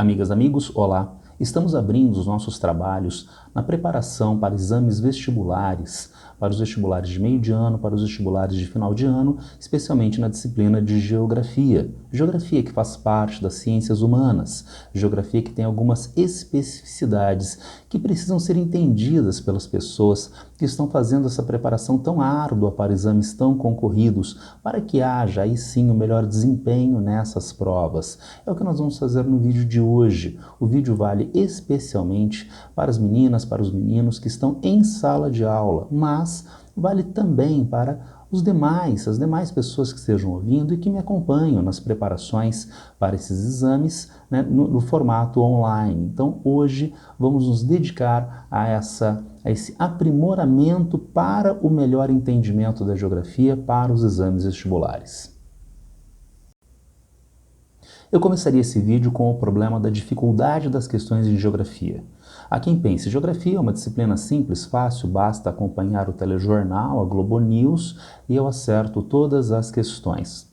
Amigas, amigos, olá! Estamos abrindo os nossos trabalhos na preparação para exames vestibulares, para os vestibulares de meio de ano, para os vestibulares de final de ano, especialmente na disciplina de Geografia. Geografia que faz parte das ciências humanas, geografia que tem algumas especificidades que precisam ser entendidas pelas pessoas que estão fazendo essa preparação tão árdua para exames tão concorridos, para que haja aí sim o melhor desempenho nessas provas. É o que nós vamos fazer no vídeo de hoje. O vídeo vale especialmente para as meninas, para os meninos que estão em sala de aula, mas vale também para as demais pessoas que estejam ouvindo e que me acompanham nas preparações para esses exames, né, no formato online. Então hoje vamos nos dedicar a esse aprimoramento para o melhor entendimento da geografia para os exames vestibulares. Eu começaria esse vídeo com o problema da dificuldade das questões de geografia. Há quem pense, geografia é uma disciplina simples, fácil, basta acompanhar o telejornal, a Globo News e eu acerto todas as questões.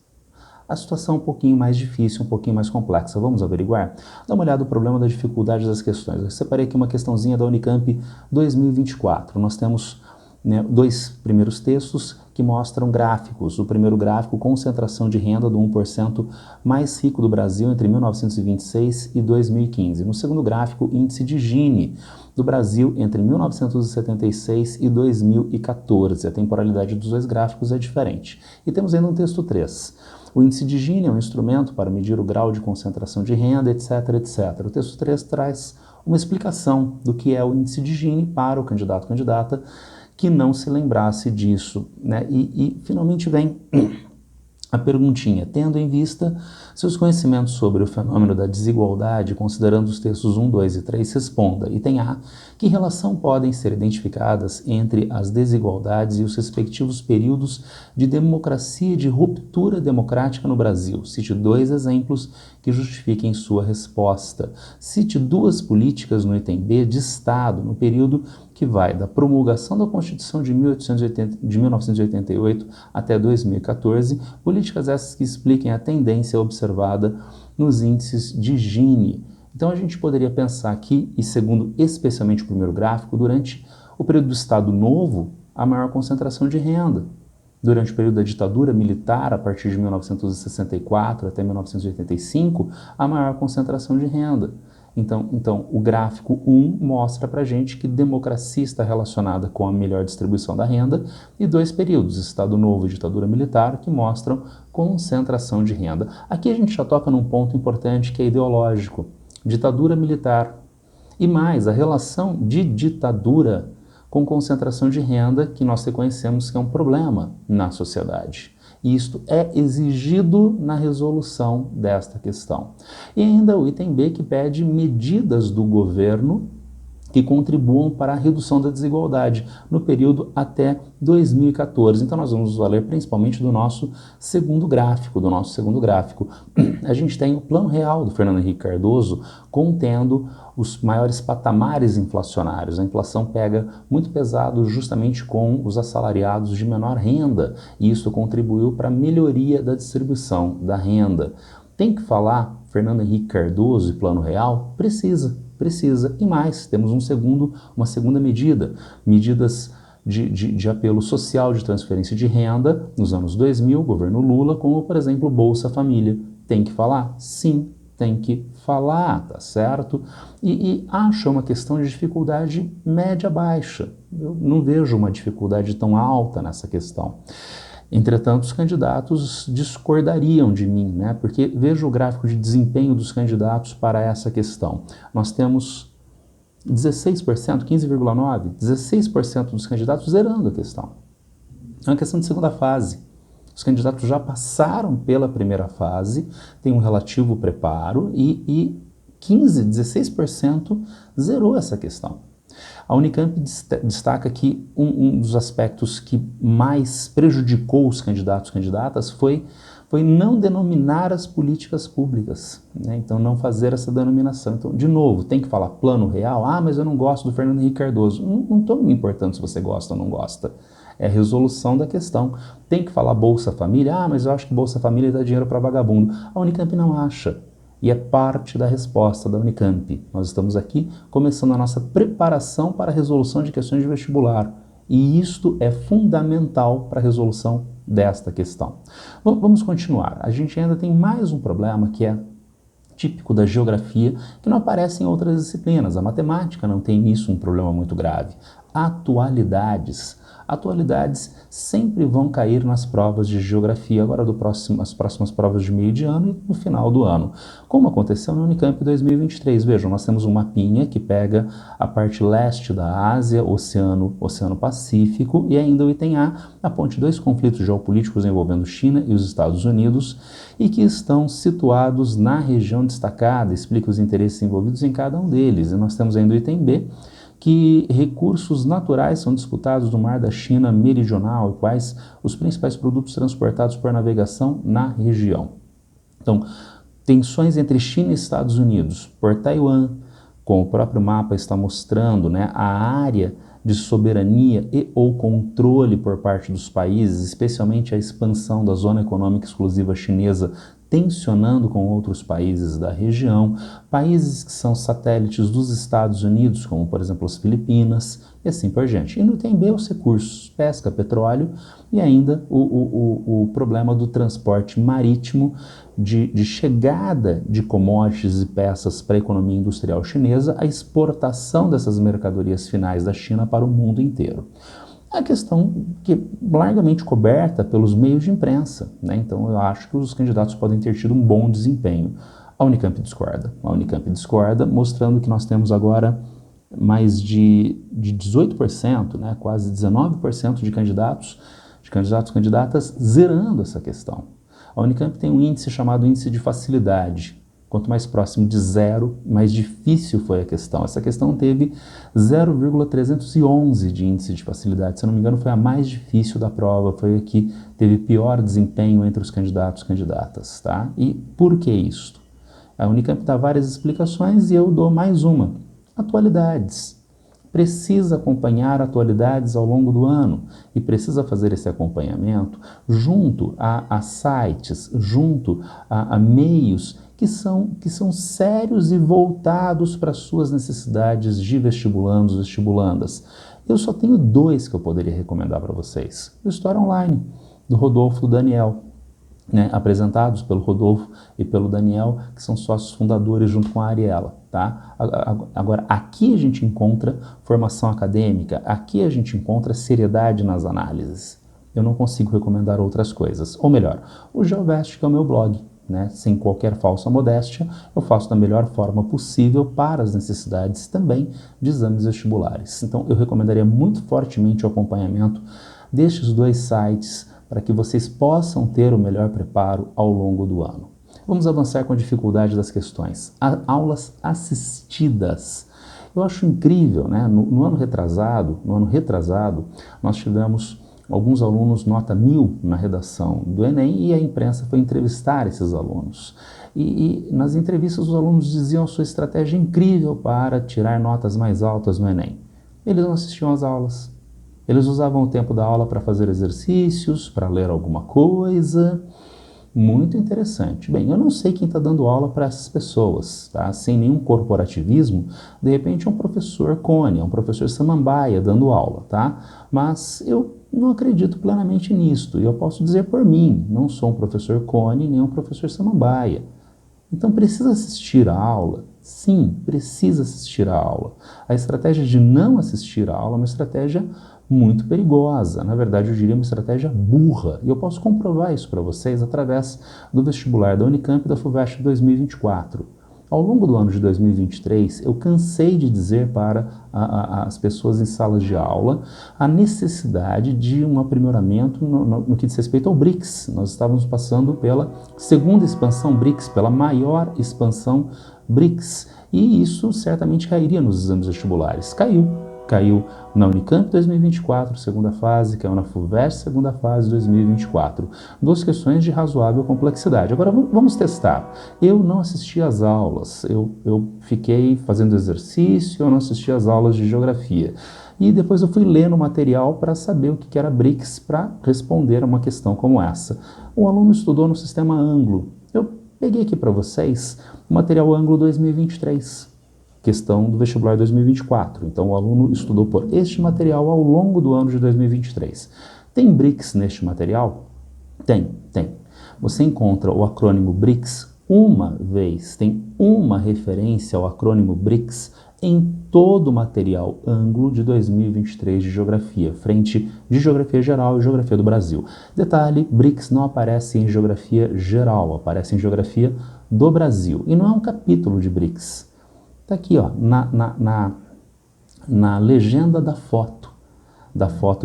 A situação é um pouquinho mais difícil, um pouquinho mais complexa. Vamos averiguar? Dá uma olhada no problema da dificuldade das questões. Eu separei aqui uma questãozinha da Unicamp 2024. Nós temos dois primeiros textos que mostram gráficos. O primeiro gráfico, concentração de renda do 1% mais rico do Brasil entre 1926 e 2015. No segundo gráfico, índice de Gini do Brasil entre 1976 e 2014. A temporalidade dos dois gráficos é diferente. E temos ainda um texto 3. O índice de Gini é um instrumento para medir o grau de concentração de renda, etc, etc. O texto 3 traz uma explicação do que é o índice de Gini para o candidato ou candidata que não se lembrasse disso, né? E finalmente vem a perguntinha, tendo em vista seus conhecimentos sobre o fenômeno da desigualdade, considerando os textos 1, 2 e 3, responda. Item A, que relação podem ser identificadas entre as desigualdades e os respectivos períodos de democracia e de ruptura democrática no Brasil? Cite 2 exemplos que justifiquem sua resposta. Cite 2 políticas no item B de Estado, no período que vai da promulgação da Constituição de 1988 até 2014, políticas essas que expliquem a tendência observada nos índices de Gini. Então a gente poderia pensar aqui, e segundo especialmente o primeiro gráfico, durante o período do Estado Novo, a maior concentração de renda. Durante o período da ditadura militar, a partir de 1964 até 1985, a maior concentração de renda. Então, o gráfico 1 mostra para a gente que democracia está relacionada com a melhor distribuição da renda e 2 períodos, Estado Novo e ditadura militar, que mostram concentração de renda. Aqui a gente já toca num ponto importante que é ideológico. Ditadura militar e mais a relação de ditadura com concentração de renda que nós reconhecemos que é um problema na sociedade. E isto é exigido na resolução desta questão. E ainda o item B que pede medidas do governo que contribuam para a redução da desigualdade no período até 2014. Então nós vamos valer principalmente do nosso segundo gráfico, A gente tem o Plano Real do Fernando Henrique Cardoso contendo os maiores patamares inflacionários. A inflação pega muito pesado justamente com os assalariados de menor renda e isso contribuiu para a melhoria da distribuição da renda. Tem que falar Fernando Henrique Cardoso e Plano Real? Precisa. E mais, temos uma segunda medida, medidas de apelo social de transferência de renda nos anos 2000, governo Lula, como por exemplo Bolsa Família. Tem que falar? Sim, tem que falar, tá certo? E acho uma questão de dificuldade média-baixa. Eu não vejo uma dificuldade tão alta nessa questão. Entretanto, os candidatos discordariam de mim, né? Porque veja o gráfico de desempenho dos candidatos para essa questão. Nós temos 16%, 15,9%, 16% dos candidatos zerando a questão. É uma questão de segunda fase. Os candidatos já passaram pela primeira fase, têm um relativo preparo e 16% zerou essa questão. A Unicamp destaca que um dos aspectos que mais prejudicou os candidatos e candidatas foi não denominar as políticas públicas, né? Então não fazer essa denominação. Então, de novo, tem que falar Plano Real? Ah, mas eu não gosto do Fernando Henrique Cardoso. Não estou me importando se você gosta ou não gosta. É a resolução da questão. Tem que falar Bolsa Família? Ah, mas eu acho que Bolsa Família dá dinheiro para vagabundo. A Unicamp não acha. e é parte da resposta da Unicamp. Nós estamos aqui começando a nossa preparação para a resolução de questões de vestibular, e isto é fundamental para a resolução desta questão. Vamos continuar. A gente ainda tem mais um problema que é típico da geografia, que não aparece em outras disciplinas. A matemática não tem nisso um problema muito grave. Atualidades. Atualidades sempre vão cair nas provas de geografia, agora as próximas provas de meio de ano e no final do ano. Como aconteceu no Unicamp 2023. Vejam, nós temos um mapinha que pega a parte leste da Ásia, Oceano Pacífico, e ainda o item A ponte dois conflitos geopolíticos envolvendo China e os Estados Unidos, e que estão situados na região destacada, explica os interesses envolvidos em cada um deles. E nós temos ainda o item B, que recursos naturais são disputados no mar da China meridional e quais os principais produtos transportados por navegação na região. Então, tensões entre China e Estados Unidos por Taiwan, como o próprio mapa está mostrando, né, a área de soberania e ou controle por parte dos países, especialmente a expansão da zona econômica exclusiva chinesa, tensionando com outros países da região, países que são satélites dos Estados Unidos, como por exemplo as Filipinas, e assim por diante. E no item B, os recursos, pesca, petróleo, e ainda o problema do transporte marítimo de chegada de commodities e peças para a economia industrial chinesa, a exportação dessas mercadorias finais da China para o mundo inteiro. A questão que é largamente coberta pelos meios de imprensa, né? Então eu acho que os candidatos podem ter tido um bom desempenho. A Unicamp discorda. A Unicamp discorda, mostrando que nós temos agora mais de 18%, né? Quase 19% de candidatos, candidatas zerando essa questão. A Unicamp tem um índice chamado índice de facilidade. Quanto mais próximo de zero, mais difícil foi a questão. Essa questão teve 0,311 de índice de facilidade. Se eu não me engano, foi a mais difícil da prova, foi a que teve pior desempenho entre os candidatos e candidatas. Tá? E por que isso? A Unicamp dá várias explicações e eu dou mais uma. Atualidades. Precisa acompanhar atualidades ao longo do ano e precisa fazer esse acompanhamento junto a sites, junto a meios que são sérios e voltados para as suas necessidades de vestibulandos e vestibulandas. Eu só tenho dois que eu poderia recomendar para vocês. O História Online, do Rodolfo e do Daniel, né, apresentados pelo Rodolfo e pelo Daniel, que são sócios fundadores junto com a Ariela. Tá? Agora, aqui a gente encontra formação acadêmica, aqui a gente encontra seriedade nas análises. Eu não consigo recomendar outras coisas. Ou melhor, o GeoVest, que é o meu blog, né, sem qualquer falsa modéstia, eu faço da melhor forma possível para as necessidades também de exames vestibulares. Então, eu recomendaria muito fortemente o acompanhamento destes dois sites para que vocês possam ter o melhor preparo ao longo do ano. Vamos avançar com a dificuldade das questões. Aulas assistidas. Eu acho incrível, né? No ano retrasado, nós tivemos alguns alunos nota 1000 na redação do Enem e a imprensa foi entrevistar esses alunos. E nas entrevistas os alunos diziam a sua estratégia incrível para tirar notas mais altas no Enem. Eles não assistiam às aulas. Eles usavam o tempo da aula para fazer exercícios, para ler alguma coisa. Muito interessante. Bem, eu não sei quem está dando aula para essas pessoas, tá? Sem nenhum corporativismo. De repente é um professor Cone, é um professor Samambaia dando aula, tá? Mas eu não acredito plenamente nisto. E eu posso dizer por mim, não sou um professor Cone, nem um professor Samambaia. Então precisa assistir a aula? Sim, precisa assistir a aula. A estratégia de não assistir a aula é uma estratégia muito perigosa. Na verdade, eu diria uma estratégia burra. E eu posso comprovar isso para vocês através do vestibular da Unicamp e da FUVEST 2024. Ao longo do ano de 2023, eu cansei de dizer para as pessoas em salas de aula a necessidade de um aprimoramento no que diz respeito ao BRICS. Nós estávamos passando pela segunda expansão BRICS, pela maior expansão BRICS. E isso certamente cairia nos exames vestibulares. Caiu na Unicamp 2024, segunda fase, caiu na FUVEST, segunda fase 2024. Duas questões de razoável complexidade. Agora vamos testar. Eu não assisti às aulas, eu fiquei fazendo exercício, eu não assisti às aulas de geografia. E depois eu fui lendo o material para saber o que era BRICS para responder a uma questão como essa. O aluno estudou no sistema Anglo. Eu Peguei aqui para vocês o material Ângulo 2023, questão do vestibular 2024. Então o aluno estudou por este material ao longo do ano de 2023. Tem BRICS neste material? Tem. Você encontra o acrônimo BRICS uma vez, tem uma referência ao acrônimo BRICS em todo o material Ângulo de 2023 de Geografia, frente de Geografia Geral e Geografia do Brasil. Detalhe, BRICS não aparece em Geografia Geral, aparece em Geografia do Brasil. E não é um capítulo de BRICS. Está aqui, ó, na legenda da foto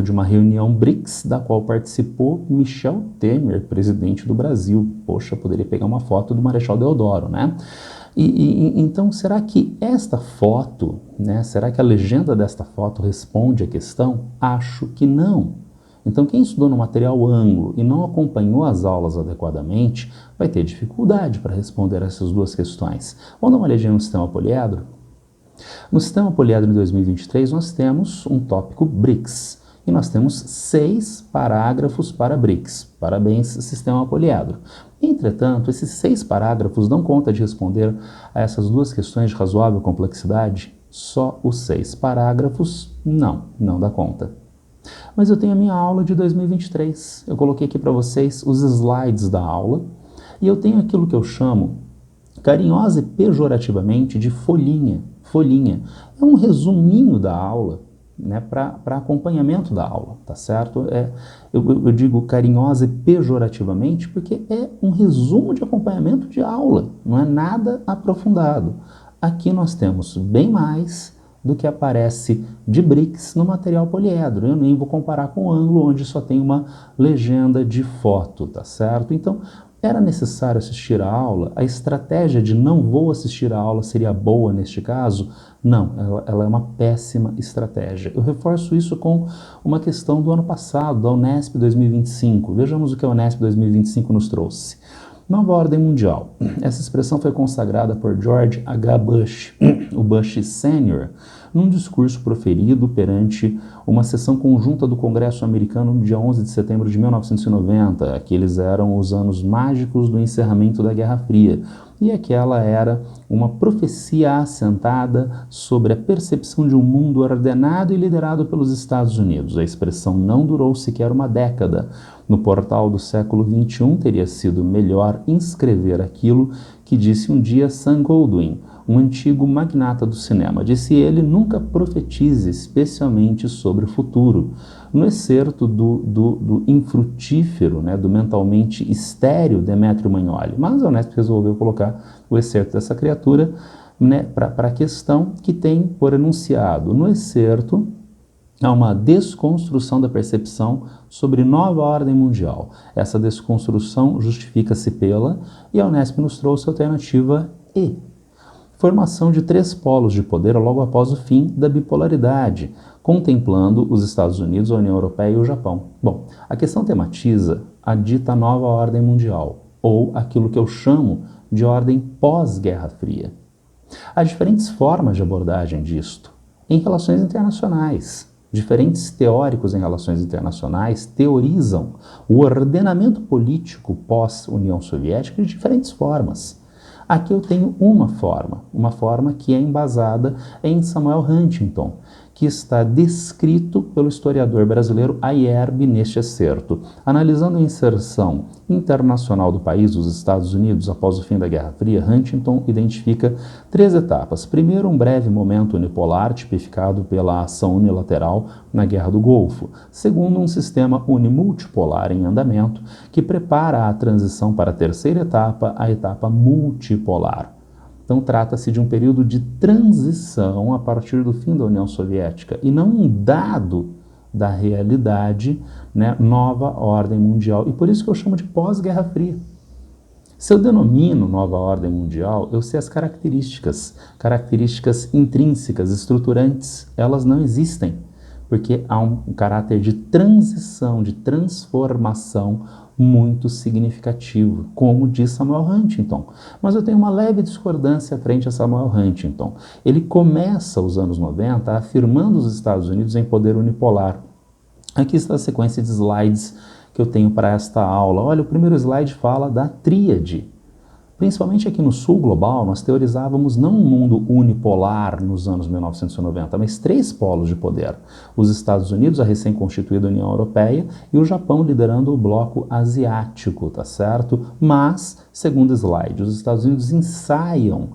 de uma reunião BRICS, da qual participou Michel Temer, presidente do Brasil. Poxa, poderia pegar uma foto do Marechal Deodoro, né? Então, será que esta foto, né, será que a legenda desta foto responde à questão? Acho que não. Então, quem estudou no material Ângulo e não acompanhou as aulas adequadamente, vai ter dificuldade para responder essas duas questões. Vamos dar uma olhadinha no sistema poliedro? No sistema poliedro de 2023, nós temos um tópico BRICS e nós temos 6 parágrafos para BRICS. Parabéns, sistema poliedro. Entretanto, esses 6 parágrafos dão conta de responder a essas duas questões de razoável complexidade? Só os 6 parágrafos? Não dá conta. Mas eu tenho a minha aula de 2023. Eu coloquei aqui para vocês os slides da aula e eu tenho aquilo que eu chamo, carinhosa e pejorativamente, de folhinha. É um resuminho da aula, né, para acompanhamento da aula, tá certo? Eu digo carinhosa e pejorativamente porque é um resumo de acompanhamento de aula, não é nada aprofundado. Aqui nós temos bem mais do que aparece de BRICS no material poliedro. Eu nem vou comparar com o Ângulo, onde só tem uma legenda de foto, tá certo? Então, era necessário assistir a aula? A estratégia de não vou assistir a aula seria boa neste caso? Não, ela é uma péssima estratégia. Eu reforço isso com uma questão do ano passado, da Unesp 2025. Vejamos o que a Unesp 2025 nos trouxe. Nova ordem mundial. Essa expressão foi consagrada por George H. Bush, o Bush Sênior, num discurso proferido perante uma sessão conjunta do Congresso americano no dia 11 de setembro de 1990. Aqueles eram os anos mágicos do encerramento da Guerra Fria. E aquela era uma profecia assentada sobre a percepção de um mundo ordenado e liderado pelos Estados Unidos. A expressão não durou sequer uma década. No portal do século XXI, teria sido melhor inscrever aquilo que disse um dia Sam Goldwyn, um antigo magnata do cinema. Disse ele: nunca profetize especialmente sobre o futuro. No excerto do infrutífero, né, do mentalmente estéril Demetrio Magnoli. Mas a Unesp resolveu colocar o excerto dessa criatura, né, para a questão que tem por enunciado. No excerto, há uma desconstrução da percepção sobre nova ordem mundial. Essa desconstrução justifica-se pela, e a Unesp nos trouxe a alternativa E. Formação de 3 polos de poder logo após o fim da bipolaridade, contemplando os Estados Unidos, a União Europeia e o Japão. Bom, a questão tematiza a dita nova ordem mundial, ou aquilo que eu chamo de ordem pós-Guerra Fria. Há diferentes formas de abordagem disto em relações internacionais. Diferentes teóricos em relações internacionais teorizam o ordenamento político pós-União Soviética de diferentes formas. Aqui eu tenho uma forma que é embasada em Samuel Huntington, que está descrito pelo historiador brasileiro Ayerbe neste excerto. Analisando a inserção internacional do país, os Estados Unidos, após o fim da Guerra Fria, Huntington identifica 3 etapas. Primeiro, um breve momento unipolar, tipificado pela ação unilateral na Guerra do Golfo. Segundo, um sistema unimultipolar em andamento, que prepara a transição para a terceira etapa, a etapa multipolar. Então, trata-se de um período de transição a partir do fim da União Soviética e não um dado da realidade, né, nova ordem mundial. E por isso que eu chamo de pós-Guerra Fria. Se eu denomino nova ordem mundial, eu sei as características intrínsecas, estruturantes, elas não existem, porque há um caráter de transição, de transformação muito significativo, como diz Samuel Huntington. Mas eu tenho uma leve discordância frente a Samuel Huntington. Ele começa os anos 90 afirmando os Estados Unidos em poder unipolar. Aqui está a sequência de slides que eu tenho para esta aula. Olha, o primeiro slide fala da tríade. Principalmente aqui no sul global, nós teorizávamos não um mundo unipolar nos anos 1990, mas 3 polos de poder. Os Estados Unidos, a recém-constituída União Europeia, e o Japão liderando o bloco asiático, tá certo? Mas, segundo o slide, os Estados Unidos ensaiam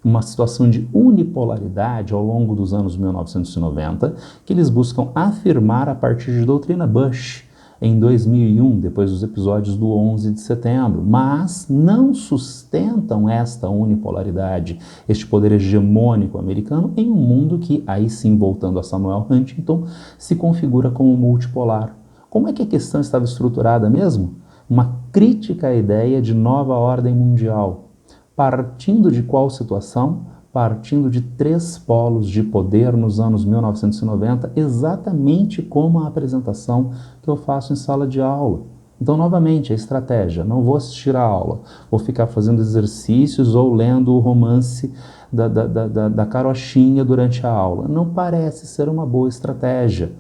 uma situação de unipolaridade ao longo dos anos 1990, que eles buscam afirmar a partir de doutrina Bush, em 2001, depois dos episódios do 11 de setembro, mas não sustentam esta unipolaridade, este poder hegemônico americano em um mundo que, aí sim, voltando a Samuel Huntington, se configura como multipolar. Como é que a questão estava estruturada mesmo? Uma crítica à ideia de nova ordem mundial. Partindo de qual situação? Partindo de 3 polos de poder nos anos 1990, exatamente como a apresentação que eu faço em sala de aula. Então, novamente, a estratégia, não vou assistir a aula, vou ficar fazendo exercícios ou lendo o romance da carochinha durante a aula. Não parece ser uma boa estratégia.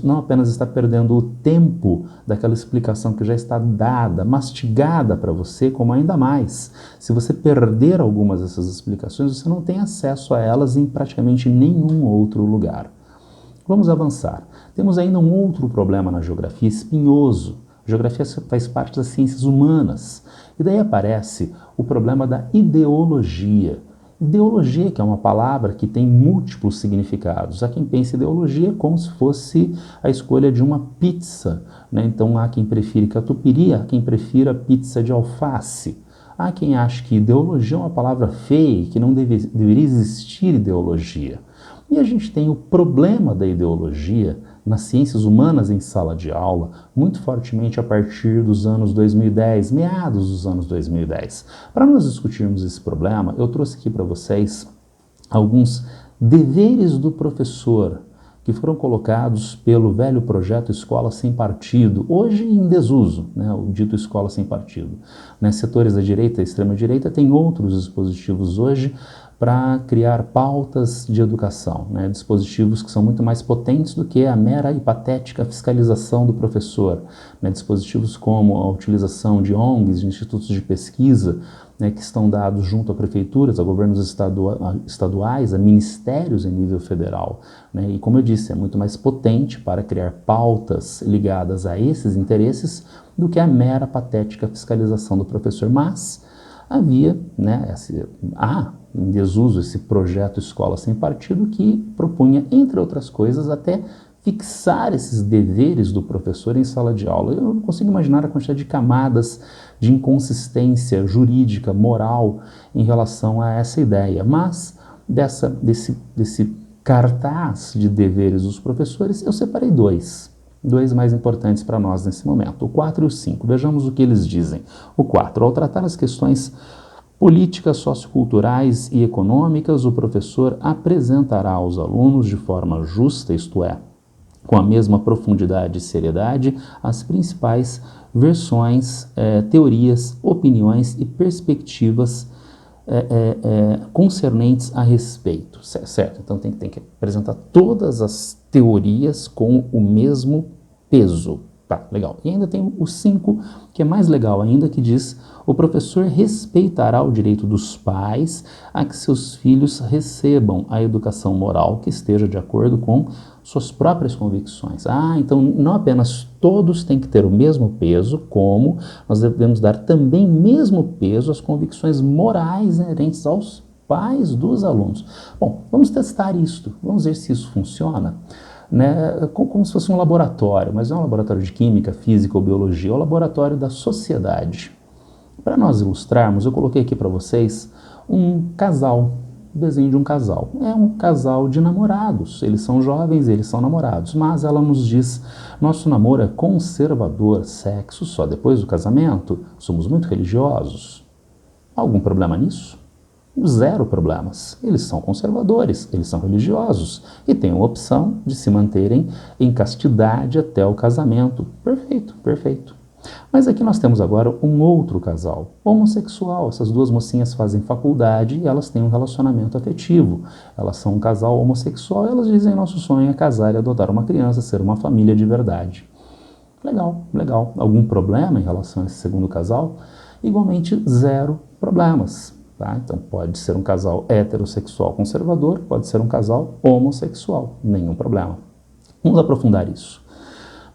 Não apenas está perdendo o tempo daquela explicação que já está dada, mastigada para você, como ainda mais. Se você perder algumas dessas explicações, você não tem acesso a elas em praticamente nenhum outro lugar. Vamos avançar. Temos ainda um outro problema na geografia espinhoso. A geografia faz parte das ciências humanas. E daí aparece o problema da ideologia. Ideologia, que é uma palavra que tem múltiplos significados. Há quem pense ideologia como se fosse a escolha de uma pizza, né? Então há quem prefira catupiry, há quem prefira pizza de alface. Há quem ache que ideologia é uma palavra feia, que não deveria existir ideologia. E a gente tem o problema da ideologia nas ciências humanas em sala de aula, muito fortemente a partir dos anos 2010, meados dos anos 2010. Para nós discutirmos esse problema, eu trouxe aqui para vocês alguns deveres do professor que foram colocados pelo velho projeto Escola Sem Partido, hoje em desuso, né, o dito Escola Sem Partido. Né, setores da direita e extrema-direita têm outros dispositivos hoje para criar pautas de educação, né, dispositivos que são muito mais potentes do que a mera e patética fiscalização do professor, né, dispositivos como a utilização de ONGs, de institutos de pesquisa, né, que estão dados junto a prefeituras, a governos estaduais, a ministérios em nível federal. Né, e como eu disse, é muito mais potente para criar pautas ligadas a esses interesses do que a mera patética fiscalização do professor. Mas havia, né, em desuso esse projeto Escola Sem Partido que propunha, entre outras coisas, até fixar esses deveres do professor em sala de aula. Eu não consigo imaginar a quantidade de camadas de inconsistência jurídica, moral, em relação a essa ideia. Mas desse cartaz de deveres dos professores, eu separei dois mais importantes para nós nesse momento, o 4 e o 5. Vejamos o que eles dizem. O 4, ao tratar as questões políticas, socioculturais e econômicas, o professor apresentará aos alunos de forma justa, isto é, com a mesma profundidade e seriedade, as principais versões, teorias, opiniões e perspectivas concernentes a respeito, certo? Então tem que apresentar todas as teorias com o mesmo peso. Tá, legal. E ainda tem o 5, que é mais legal ainda, que diz: o professor respeitará o direito dos pais a que seus filhos recebam a educação moral que esteja de acordo com suas próprias convicções. Então não apenas todos têm que ter o mesmo peso, como nós devemos dar também mesmo peso às convicções morais inerentes aos pais dos alunos. Bom, vamos testar isto, vamos ver se isso funciona. Né, como se fosse um laboratório, mas não é um laboratório de química, física ou biologia, é um laboratório da sociedade. Para nós ilustrarmos, eu coloquei aqui para vocês um casal, o desenho de um casal. É um casal de namorados, eles são jovens, eles são namorados, mas ela nos diz: nosso namoro é conservador, sexo só depois do casamento, somos muito religiosos. Algum problema nisso? Zero problemas. Eles são conservadores, eles são religiosos e têm a opção de se manterem em castidade até o casamento. Perfeito, perfeito. Mas aqui nós temos agora um outro casal, homossexual. Essas duas mocinhas fazem faculdade e elas têm um relacionamento afetivo. Elas são um casal homossexual e elas dizem: nosso sonho é casar e adotar uma criança, ser uma família de verdade. Legal, legal. Algum problema em relação a esse segundo casal? Igualmente, zero problemas. Tá? Então pode ser um casal heterossexual conservador, pode ser um casal homossexual, nenhum problema. Vamos aprofundar isso.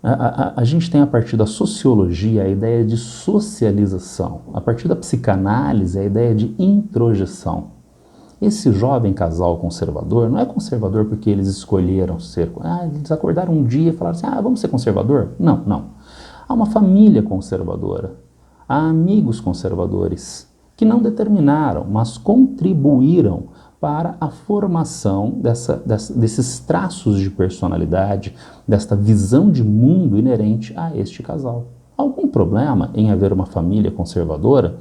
A gente tem a partir da sociologia a ideia de socialização, a partir da psicanálise a ideia de introjeção. Esse jovem casal conservador não é conservador porque eles escolheram ser, eles acordaram um dia e falaram assim, vamos ser conservador? Não, não. Há uma família conservadora, há amigos conservadores que não determinaram, mas contribuíram para a formação desses traços de personalidade, desta visão de mundo inerente a este casal. Algum problema em haver uma família conservadora?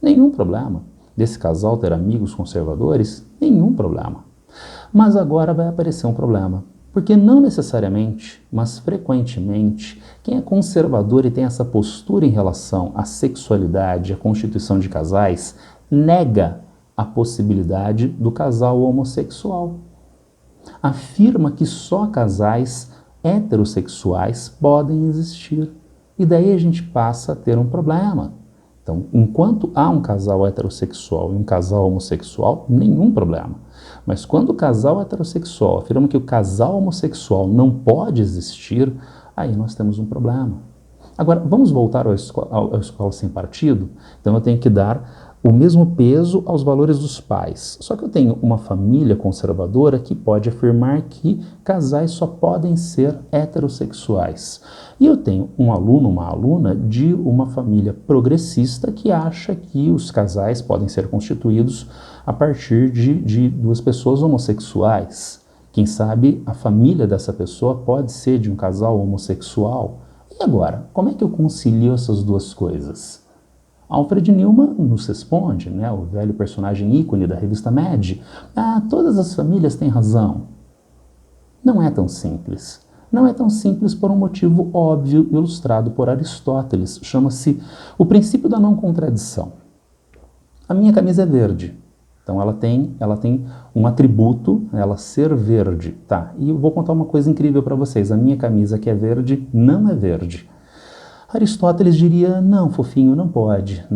Nenhum problema. Desse casal ter amigos conservadores? Nenhum problema. Mas agora vai aparecer um problema. Porque não necessariamente, mas frequentemente, quem é conservador e tem essa postura em relação à sexualidade, à constituição de casais, nega a possibilidade do casal homossexual. Afirma que só casais heterossexuais podem existir. E daí a gente passa a ter um problema. Então, enquanto há um casal heterossexual e um casal homossexual, nenhum problema. Mas quando o casal heterossexual afirma que o casal homossexual não pode existir, aí nós temos um problema. Agora, vamos voltar à escola sem partido? Então eu tenho que dar o mesmo peso aos valores dos pais. Só que eu tenho uma família conservadora que pode afirmar que casais só podem ser heterossexuais. E eu tenho um aluno, uma aluna de uma família progressista que acha que os casais podem ser constituídos a partir de duas pessoas homossexuais. Quem sabe a família dessa pessoa pode ser de um casal homossexual. E agora, como é que eu concilio essas duas coisas? Alfred Newman nos responde, o velho personagem ícone da revista Mad, todas as famílias têm razão. Não é tão simples. Não é tão simples por um motivo óbvio ilustrado por Aristóteles. Chama-se o princípio da não contradição. A minha camisa é verde. Então ela tem um atributo, ela ser verde. Tá, e eu vou contar uma coisa incrível para vocês. A minha camisa que é verde não é verde. Aristóteles diria, não, fofinho, não pode,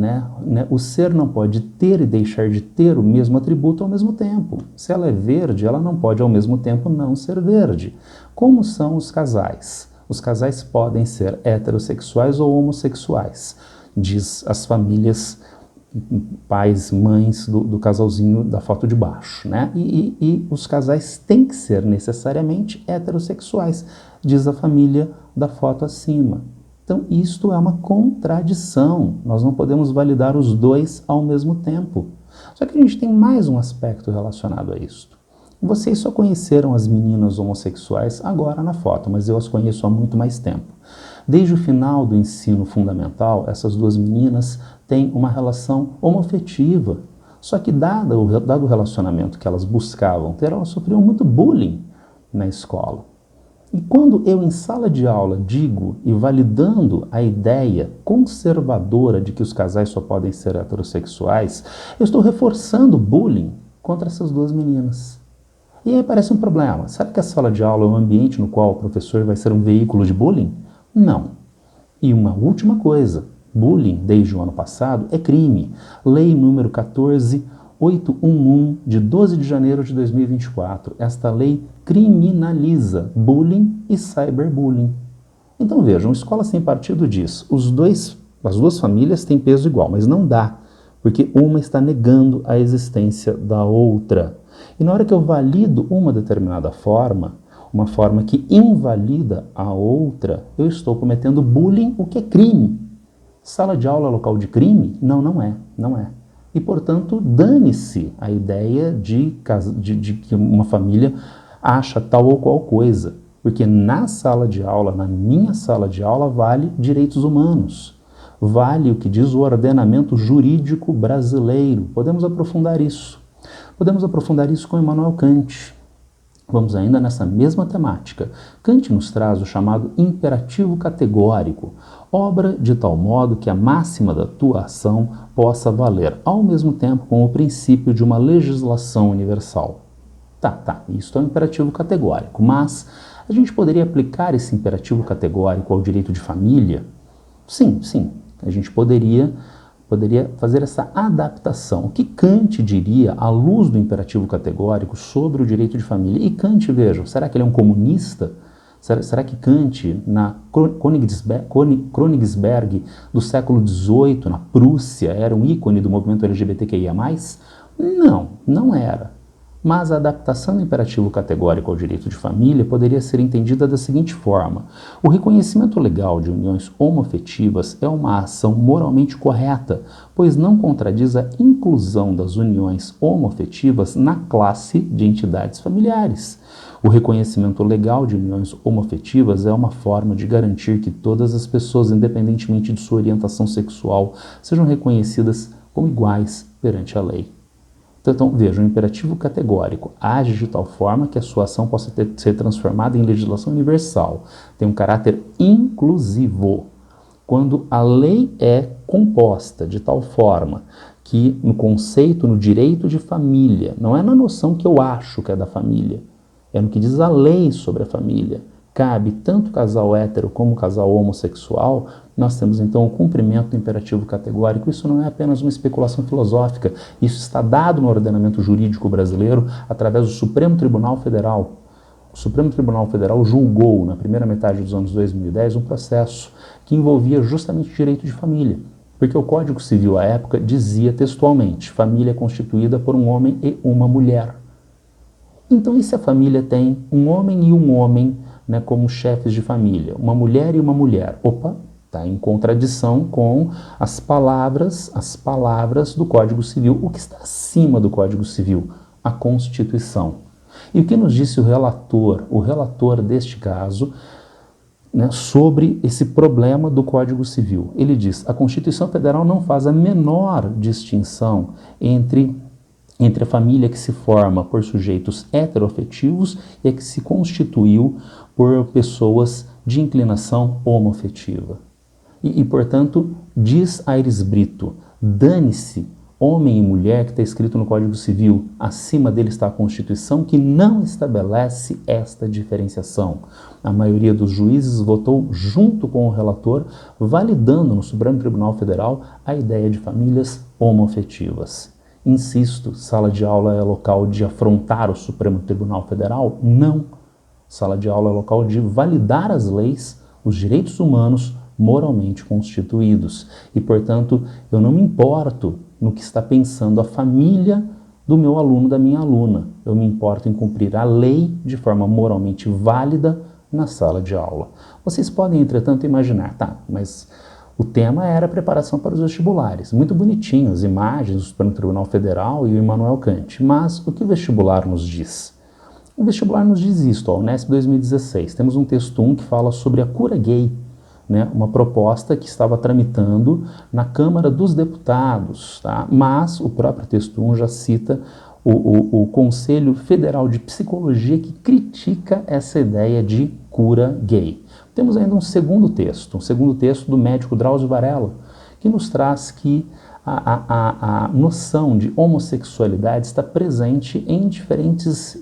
O ser não pode ter e deixar de ter o mesmo atributo ao mesmo tempo. Se ela é verde, ela não pode ao mesmo tempo não ser verde. Como são os casais? Os casais podem ser heterossexuais ou homossexuais, diz as famílias, pais, mães do casalzinho da foto de baixo, E os casais têm que ser necessariamente heterossexuais, diz a família da foto acima. Então, isto é uma contradição. Nós não podemos validar os dois ao mesmo tempo. Só que a gente tem mais um aspecto relacionado a isto. Vocês só conheceram as meninas homossexuais agora na foto, mas eu as conheço há muito mais tempo. Desde o final do ensino fundamental, essas duas meninas têm uma relação homoafetiva. Só que, dado o relacionamento que elas buscavam ter, elas sofriam muito bullying na escola. E quando eu, em sala de aula, digo e validando a ideia conservadora de que os casais só podem ser heterossexuais, eu estou reforçando o bullying contra essas duas meninas. E aí aparece um problema. Sabe que a sala de aula é um ambiente no qual o professor vai ser um veículo de bullying? Não. E uma última coisa. Bullying, desde o ano passado, é crime. Lei número 14811, de 12 de janeiro de 2024. Esta lei criminaliza bullying e cyberbullying. Então vejam, Escola Sem Partido diz, as duas famílias têm peso igual, mas não dá, porque uma está negando a existência da outra. E na hora que eu valido uma determinada forma, uma forma que invalida a outra, eu estou cometendo bullying, o que é crime. Sala de aula é local de crime? Não, não é. E, portanto, dane-se a ideia de que uma família acha tal ou qual coisa. Porque na sala de aula, na minha sala de aula, vale direitos humanos. Vale o que diz o ordenamento jurídico brasileiro. Podemos aprofundar isso. Podemos aprofundar isso com Immanuel Kant. Vamos ainda nessa mesma temática. Kant nos traz o chamado imperativo categórico, obra de tal modo que a máxima da tua ação possa valer, ao mesmo tempo com o princípio de uma legislação universal. Isso é um imperativo categórico, mas a gente poderia aplicar esse imperativo categórico ao direito de família? Sim, a gente poderia poderia fazer essa adaptação. O que Kant diria, à luz do imperativo categórico, sobre o direito de família? E Kant, vejam, será que ele é um comunista? Será que Kant, na Königsberg do século XVIII, na Prússia, era um ícone do movimento LGBTQIA+? Não, não era. Mas a adaptação do imperativo categórico ao direito de família poderia ser entendida da seguinte forma: o reconhecimento legal de uniões homoafetivas é uma ação moralmente correta, pois não contradiz a inclusão das uniões homoafetivas na classe de entidades familiares. O reconhecimento legal de uniões homoafetivas é uma forma de garantir que todas as pessoas, independentemente de sua orientação sexual, sejam reconhecidas como iguais perante a lei. Então, veja, o imperativo categórico age de tal forma que a sua ação possa ser transformada em legislação universal, tem um caráter inclusivo. Quando a lei é composta de tal forma que no conceito, no direito de família, não é na noção que eu acho que é da família, é no que diz a lei sobre a família, cabe tanto casal hétero como casal homossexual, nós temos então o cumprimento do imperativo categórico. Isso não é apenas uma especulação filosófica, isso está dado no ordenamento jurídico brasileiro através do Supremo Tribunal Federal. O Supremo Tribunal Federal julgou, na primeira metade dos anos 2010, um processo que envolvia justamente o direito de família, porque o Código Civil à época dizia textualmente: família é constituída por um homem e uma mulher. Então, e se a família tem um homem e um homem, né, como chefes de família, uma mulher e uma mulher? Opa, está em contradição com as palavras do Código Civil. O que está acima do Código Civil? A Constituição. E o que nos disse o relator deste caso, né, sobre esse problema do Código Civil? Ele diz: a Constituição Federal não faz a menor distinção entre a família que se forma por sujeitos heteroafetivos e a que se constituiu por pessoas de inclinação homoafetiva. E, portanto, diz Aires Brito: dane-se homem e mulher, que está escrito no Código Civil, acima dele está a Constituição, que não estabelece esta diferenciação. A maioria dos juízes votou junto com o relator, validando no Supremo Tribunal Federal a ideia de famílias homoafetivas. Insisto, sala de aula é local de afrontar o Supremo Tribunal Federal? Não. Sala de aula é local de validar as leis, os direitos humanos moralmente constituídos. E, portanto, eu não me importo no que está pensando a família do meu aluno, da minha aluna. Eu me importo em cumprir a lei de forma moralmente válida na sala de aula. Vocês podem, entretanto, imaginar: tá, mas o tema era preparação para os vestibulares. Muito bonitinho, as imagens do Supremo Tribunal Federal e o Immanuel Kant. Mas o que o vestibular nos diz? O vestibular nos diz isto, ó, Unesp 2016. Temos um texto 1 que fala sobre a cura gay, né? Uma proposta que estava tramitando na Câmara dos Deputados, tá? Mas o próprio texto 1 já cita o Conselho Federal de Psicologia, que critica essa ideia de cura gay. Temos ainda um segundo texto do médico Drauzio Varella, que nos traz que a noção de homossexualidade está presente em diferentes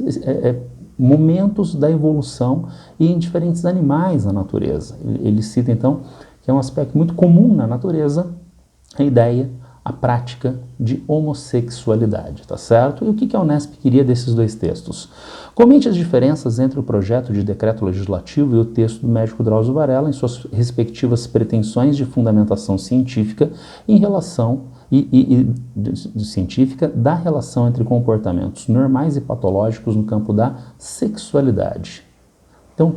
momentos da evolução e em diferentes animais na natureza. Ele cita, então, que é um aspecto muito comum na natureza, a ideia, a prática de homossexualidade, tá certo? E o que a Unesp queria desses dois textos? Comente as diferenças entre o projeto de decreto legislativo e o texto do médico Drauzio Varella em suas respectivas pretensões de fundamentação científica em relação científica da relação entre comportamentos normais e patológicos no campo da sexualidade. Então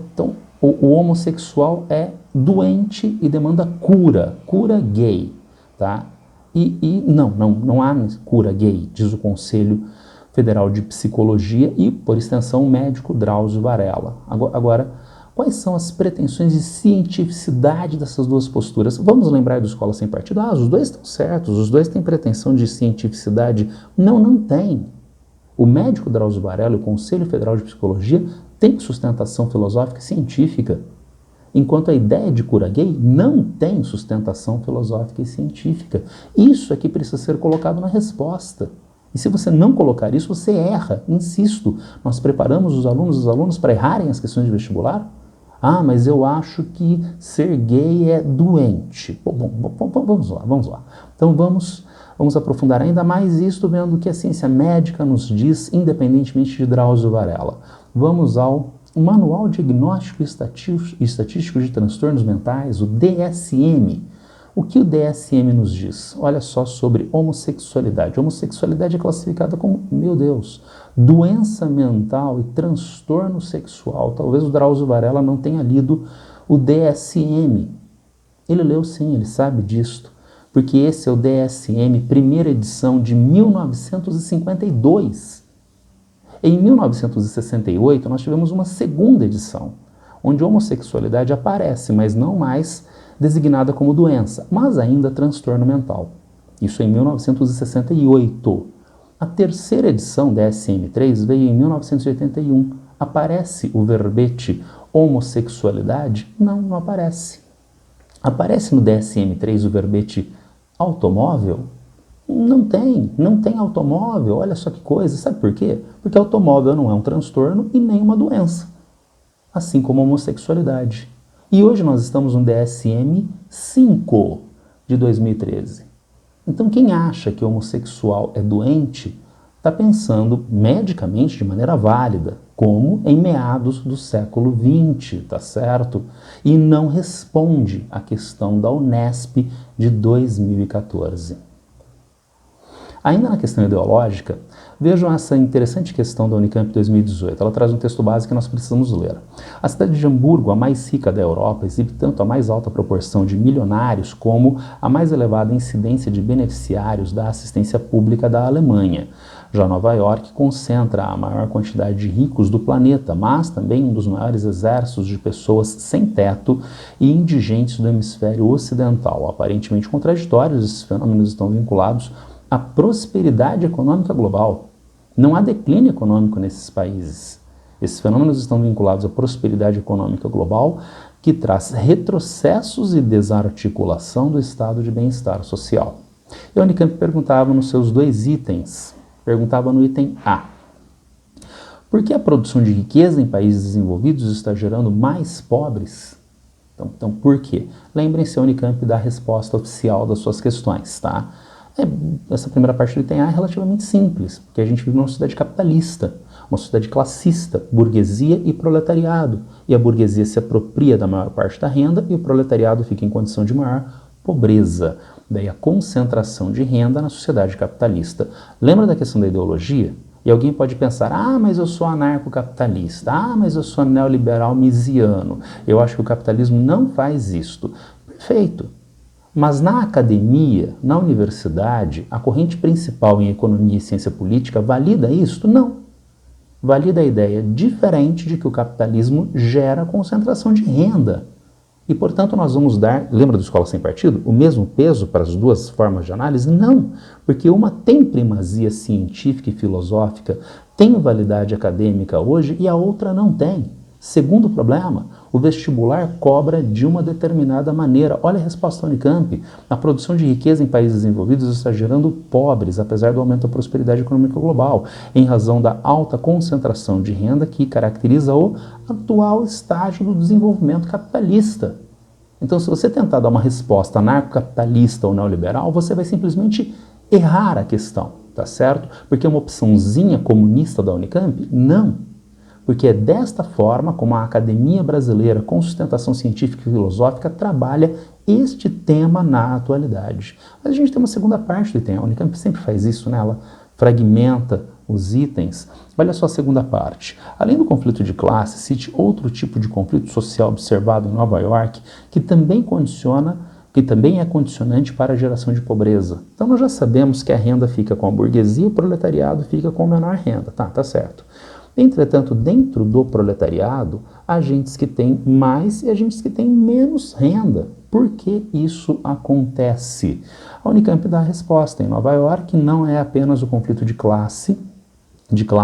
o homossexual é doente e demanda cura gay, tá? E não há cura gay, diz o Conselho Federal de Psicologia e, por extensão, o médico Drauzio Varella. Agora, quais são as pretensões de cientificidade dessas duas posturas? Vamos lembrar do Escola Sem Partido? Os dois estão certos, os dois têm pretensão de cientificidade. Não tem. O médico Drauzio Varella e o Conselho Federal de Psicologia têm sustentação filosófica e científica, enquanto a ideia de cura gay não tem sustentação filosófica e científica. Isso é que precisa ser colocado na resposta. E se você não colocar isso, você erra. Insisto, nós preparamos os alunos para errarem as questões de vestibular? Ah, mas eu acho que ser gay é doente. Vamos lá. Então vamos aprofundar ainda mais isto vendo o que a ciência médica nos diz, independentemente de Drauzio Varela. Vamos ao Manual Diagnóstico e Estatístico de Transtornos Mentais, o DSM. O que o DSM nos diz? Olha só sobre homossexualidade. Homossexualidade é classificada como, meu Deus, doença mental e transtorno sexual. Talvez o Drauzio Varela não tenha lido o DSM. Ele leu sim, ele sabe disto. Porque esse é o DSM, primeira edição de 1952. Em 1968, nós tivemos uma segunda edição, onde a homossexualidade aparece, mas não mais designada como doença, mas ainda transtorno mental. Isso em 1968. A terceira edição, DSM-3, veio em 1981. Aparece o verbete homossexualidade? Não aparece. Aparece no DSM-3 o verbete automóvel? Não tem automóvel, olha só que coisa, sabe por quê? Porque automóvel não é um transtorno e nem uma doença, assim como a homossexualidade. E hoje nós estamos no DSM-5 de 2013. Então quem acha que o homossexual é doente está pensando medicamente de maneira válida, como em meados do século XX, tá certo? E não responde à questão da Unesp de 2014. Ainda na questão ideológica, vejam essa interessante questão da Unicamp 2018. Ela traz um texto básico que nós precisamos ler. A cidade de Hamburgo, a mais rica da Europa, exibe tanto a mais alta proporção de milionários como a mais elevada incidência de beneficiários da assistência pública da Alemanha. Já Nova York concentra a maior quantidade de ricos do planeta, mas também um dos maiores exércitos de pessoas sem teto e indigentes do hemisfério ocidental. Aparentemente contraditórios, esses fenômenos estão vinculados a prosperidade econômica global. Não há declínio econômico nesses países. Esses fenômenos estão vinculados à prosperidade econômica global, que traz retrocessos e desarticulação do estado de bem-estar social. E a Unicamp perguntava nos seus 2 itens, perguntava no item A: por que a produção de riqueza em países desenvolvidos está gerando mais pobres? Então por quê? Lembrem-se, a Unicamp dá a resposta oficial das suas questões, tá? Essa primeira parte do item A é relativamente simples, porque a gente vive numa sociedade capitalista, uma sociedade classista, burguesia e proletariado. E a burguesia se apropria da maior parte da renda e o proletariado fica em condição de maior pobreza. Daí a concentração de renda na sociedade capitalista. Lembra da questão da ideologia? E alguém pode pensar, mas eu sou anarcocapitalista, mas eu sou neoliberal misiano, eu acho que o capitalismo não faz isto. Perfeito. Mas na academia, na universidade, a corrente principal em economia e ciência política valida isto? Não. Valida a ideia diferente de que o capitalismo gera concentração de renda. E, portanto, nós vamos dar, lembra do Escola Sem Partido, o mesmo peso para as duas formas de análise? Não, porque uma tem primazia científica e filosófica, tem validade acadêmica hoje e a outra não tem. Segundo problema, o vestibular cobra de uma determinada maneira. Olha a resposta da Unicamp. A produção de riqueza em países desenvolvidos está gerando pobres, apesar do aumento da prosperidade econômica global, em razão da alta concentração de renda que caracteriza o atual estágio do desenvolvimento capitalista. Então, se você tentar dar uma resposta anarcocapitalista ou neoliberal, você vai simplesmente errar a questão, tá certo? Porque é uma opçãozinha comunista da Unicamp? Não. Porque é desta forma como a Academia Brasileira com Sustentação Científica e Filosófica trabalha este tema na atualidade. Mas a gente tem uma segunda parte do item. A Unicamp sempre faz isso, né? Ela fragmenta os itens. Olha só a segunda parte. Além do conflito de classe, cite outro tipo de conflito social observado em Nova York que também é condicionante para a geração de pobreza. Então nós já sabemos que a renda fica com a burguesia e o proletariado fica com a menor renda. Tá certo. Entretanto, dentro do proletariado, há agentes que têm mais e agentes que têm menos renda. Por que isso acontece? A Unicamp dá a resposta. Em Nova York, não é apenas o conflito de classes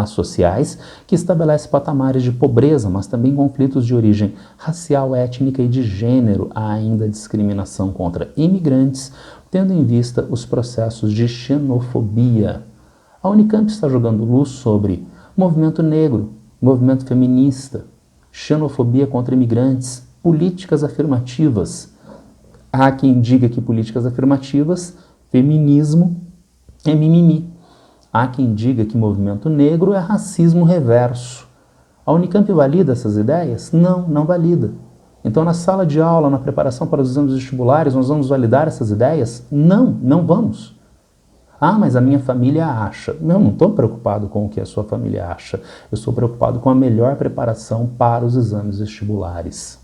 sociais, que estabelece patamares de pobreza, mas também conflitos de origem racial, étnica e de gênero. Há ainda discriminação contra imigrantes, tendo em vista os processos de xenofobia. A Unicamp está jogando luz sobre movimento negro, movimento feminista, xenofobia contra imigrantes, políticas afirmativas. Há quem diga que políticas afirmativas, feminismo é mimimi. Há quem diga que movimento negro é racismo reverso. A Unicamp valida essas ideias? Não, não valida. Então, na sala de aula, na preparação para os exames vestibulares, nós vamos validar essas ideias? Não, não vamos. Ah, mas a minha família acha. Eu não estou preocupado com o que a sua família acha. Eu estou preocupado com a melhor preparação para os exames vestibulares.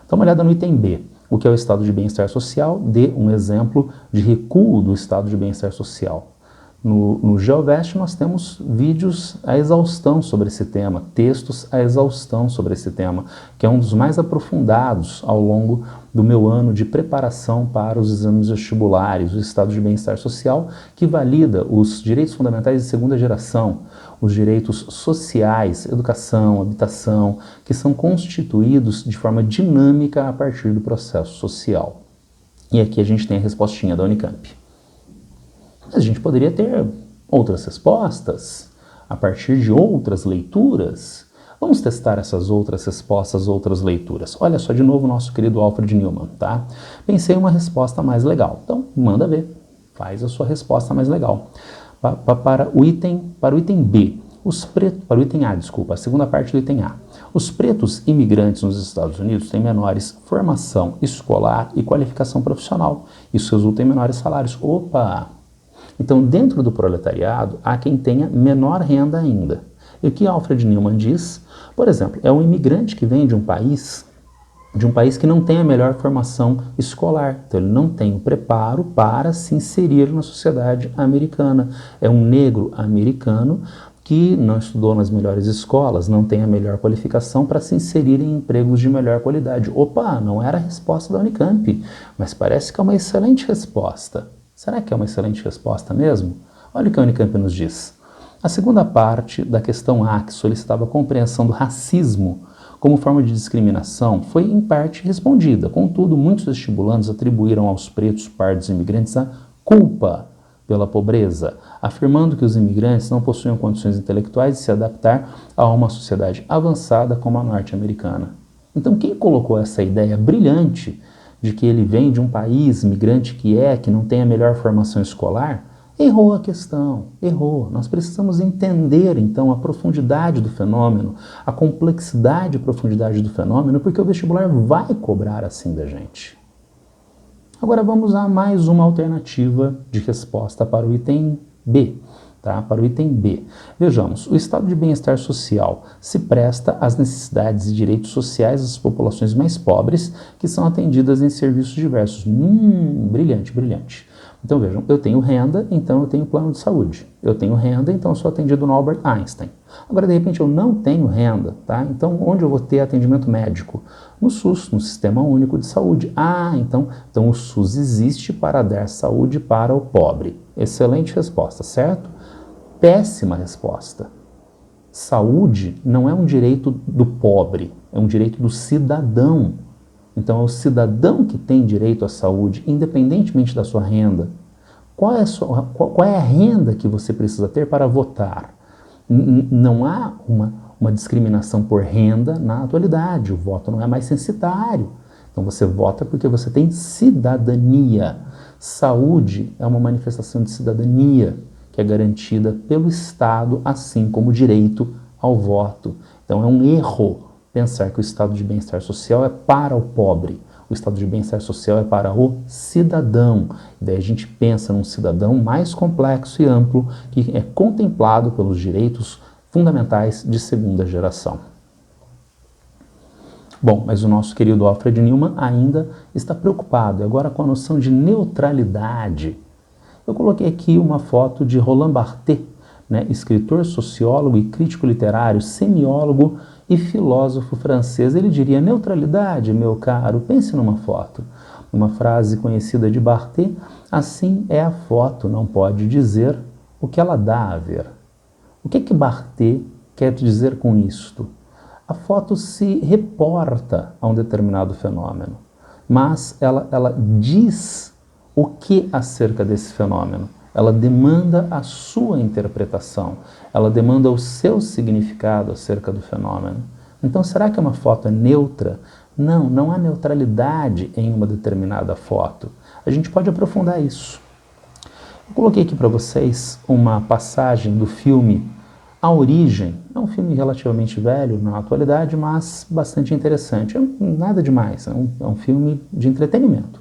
Dá uma olhada no item B. O que é o estado de bem-estar social? Dê um exemplo de recuo do estado de bem-estar social. No GeoVest nós temos vídeos à exaustão sobre esse tema, textos à exaustão sobre esse tema, que é um dos mais aprofundados ao longo do meu ano de preparação para os exames vestibulares, o estado de bem-estar social, que valida os direitos fundamentais de segunda geração, os direitos sociais, educação, habitação, que são constituídos de forma dinâmica a partir do processo social. E aqui a gente tem a respostinha da Unicamp. Mas a gente poderia ter outras respostas a partir de outras leituras. Vamos testar essas outras respostas, outras leituras. Olha só de novo o nosso querido Alfred Newman, tá? Pensei em uma resposta mais legal. Então, manda ver. Faz a sua resposta mais legal. Para o item B, para o item A, desculpa, a segunda parte do item A. Os pretos imigrantes nos Estados Unidos têm menores formação escolar e qualificação profissional. Isso resulta em menores salários. Opa! Então, dentro do proletariado, há quem tenha menor renda ainda. E o que Alfred Newman diz? Por exemplo, é um imigrante que vem de um país que não tem a melhor formação escolar. Então, ele não tem o preparo para se inserir na sociedade americana. É um negro americano que não estudou nas melhores escolas, não tem a melhor qualificação para se inserir em empregos de melhor qualidade. Opa, não era a resposta da Unicamp, mas parece que é uma excelente resposta. Será que é uma excelente resposta mesmo? Olha o que a Unicamp nos diz. A segunda parte da questão A, que solicitava a compreensão do racismo como forma de discriminação, foi em parte respondida. Contudo, muitos vestibulandos atribuíram aos pretos, pardos e imigrantes a culpa pela pobreza, afirmando que os imigrantes não possuíam condições intelectuais de se adaptar a uma sociedade avançada como a norte-americana. Então, quem colocou essa ideia brilhante de que ele vem de um país migrante que não tem a melhor formação escolar, errou a questão, errou. Nós precisamos entender, então, a profundidade do fenômeno, a complexidade e profundidade do fenômeno, porque o vestibular vai cobrar assim da gente. Agora vamos a mais uma alternativa de resposta para o item B. Tá? Para o item B. Vejamos, o estado de bem-estar social se presta às necessidades e direitos sociais das populações mais pobres que são atendidas em serviços diversos. Brilhante, brilhante. Então vejam, eu tenho renda, então eu tenho plano de saúde. Eu tenho renda, então eu sou atendido no Albert Einstein. Agora, de repente, eu não tenho renda, tá? Então, onde eu vou ter atendimento médico? No SUS, no Sistema Único de Saúde. Então o SUS existe para dar saúde para o pobre. Excelente resposta, certo? Péssima resposta. Saúde não é um direito do pobre, é um direito do cidadão. Então é o cidadão que tem direito à saúde, independentemente da sua renda. Qual é a renda que você precisa ter para votar? Não há uma discriminação por renda na atualidade, o voto não é mais censitário. Então você vota porque você tem cidadania. Saúde é uma manifestação de cidadania, que é garantida pelo Estado, assim como o direito ao voto. Então é um erro pensar que o estado de bem-estar social é para o pobre. O estado de bem-estar social é para o cidadão. E daí a gente pensa num cidadão mais complexo e amplo, que é contemplado pelos direitos fundamentais de segunda geração. Bom, mas o nosso querido Alfred Newman ainda está preocupado agora com a noção de neutralidade. Eu coloquei aqui uma foto de Roland Barthes, escritor, sociólogo e crítico literário, semiólogo e filósofo francês. Ele diria: neutralidade, meu caro, pense numa foto. Uma frase conhecida de Barthes: assim é a foto, não pode dizer o que ela dá a ver. O que Barthes quer dizer com isto? A foto se reporta a um determinado fenômeno, mas ela diz o que acerca desse fenômeno. Ela demanda a sua interpretação, ela demanda o seu significado acerca do fenômeno. Então, será que uma foto é neutra? Não, não há neutralidade em uma determinada foto. A gente pode aprofundar isso. Eu coloquei aqui para vocês uma passagem do filme A Origem. É um filme relativamente velho na atualidade, mas bastante interessante. Nada demais, é um filme de entretenimento,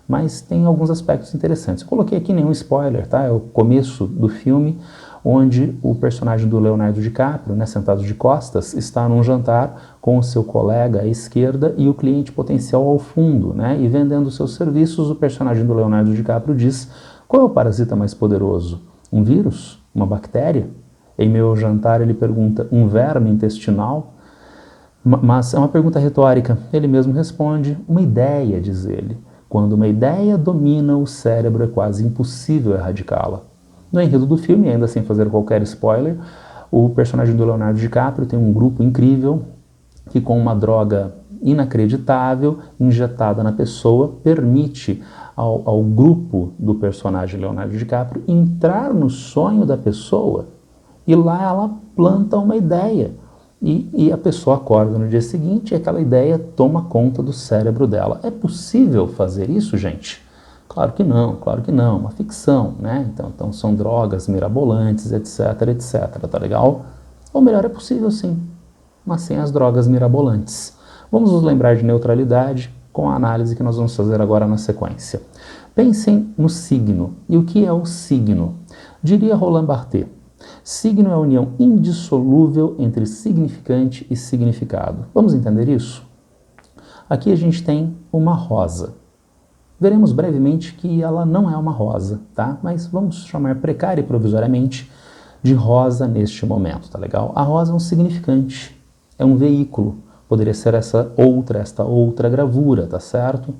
mas tem alguns aspectos interessantes. Eu coloquei aqui nenhum spoiler, tá? É o começo do filme, onde o personagem do Leonardo DiCaprio, né, sentado de costas, está num jantar com o seu colega à esquerda e o cliente potencial ao fundo, né? E vendendo seus serviços, o personagem do Leonardo DiCaprio diz: qual é o parasita mais poderoso? Um vírus? Uma bactéria? Em meu jantar ele pergunta: um verme intestinal? Mas é uma pergunta retórica. Ele mesmo responde: uma ideia, diz ele. Quando uma ideia domina o cérebro, é quase impossível erradicá-la. No enredo do filme, ainda sem fazer qualquer spoiler, o personagem do Leonardo DiCaprio tem um grupo incrível que, com uma droga inacreditável injetada na pessoa, permite ao grupo do personagem Leonardo DiCaprio entrar no sonho da pessoa, e lá ela planta uma ideia. E a pessoa acorda no dia seguinte e aquela ideia toma conta do cérebro dela. É possível fazer isso, gente? Claro que não, uma ficção, né? Então são drogas mirabolantes, etc, etc, tá legal? Ou melhor, é possível sim, mas sem as drogas mirabolantes. Vamos nos lembrar de neutralidade com a análise que nós vamos fazer agora na sequência. Pensem no signo. E o que é o signo? Diria Roland Barthes: signo é a união indissolúvel entre significante e significado. Vamos entender isso? Aqui a gente tem uma rosa. Veremos brevemente que ela não é uma rosa, tá? Mas vamos chamar precária e provisoriamente de rosa neste momento, tá legal? A rosa é um significante, é um veículo. Poderia ser esta outra gravura, tá certo?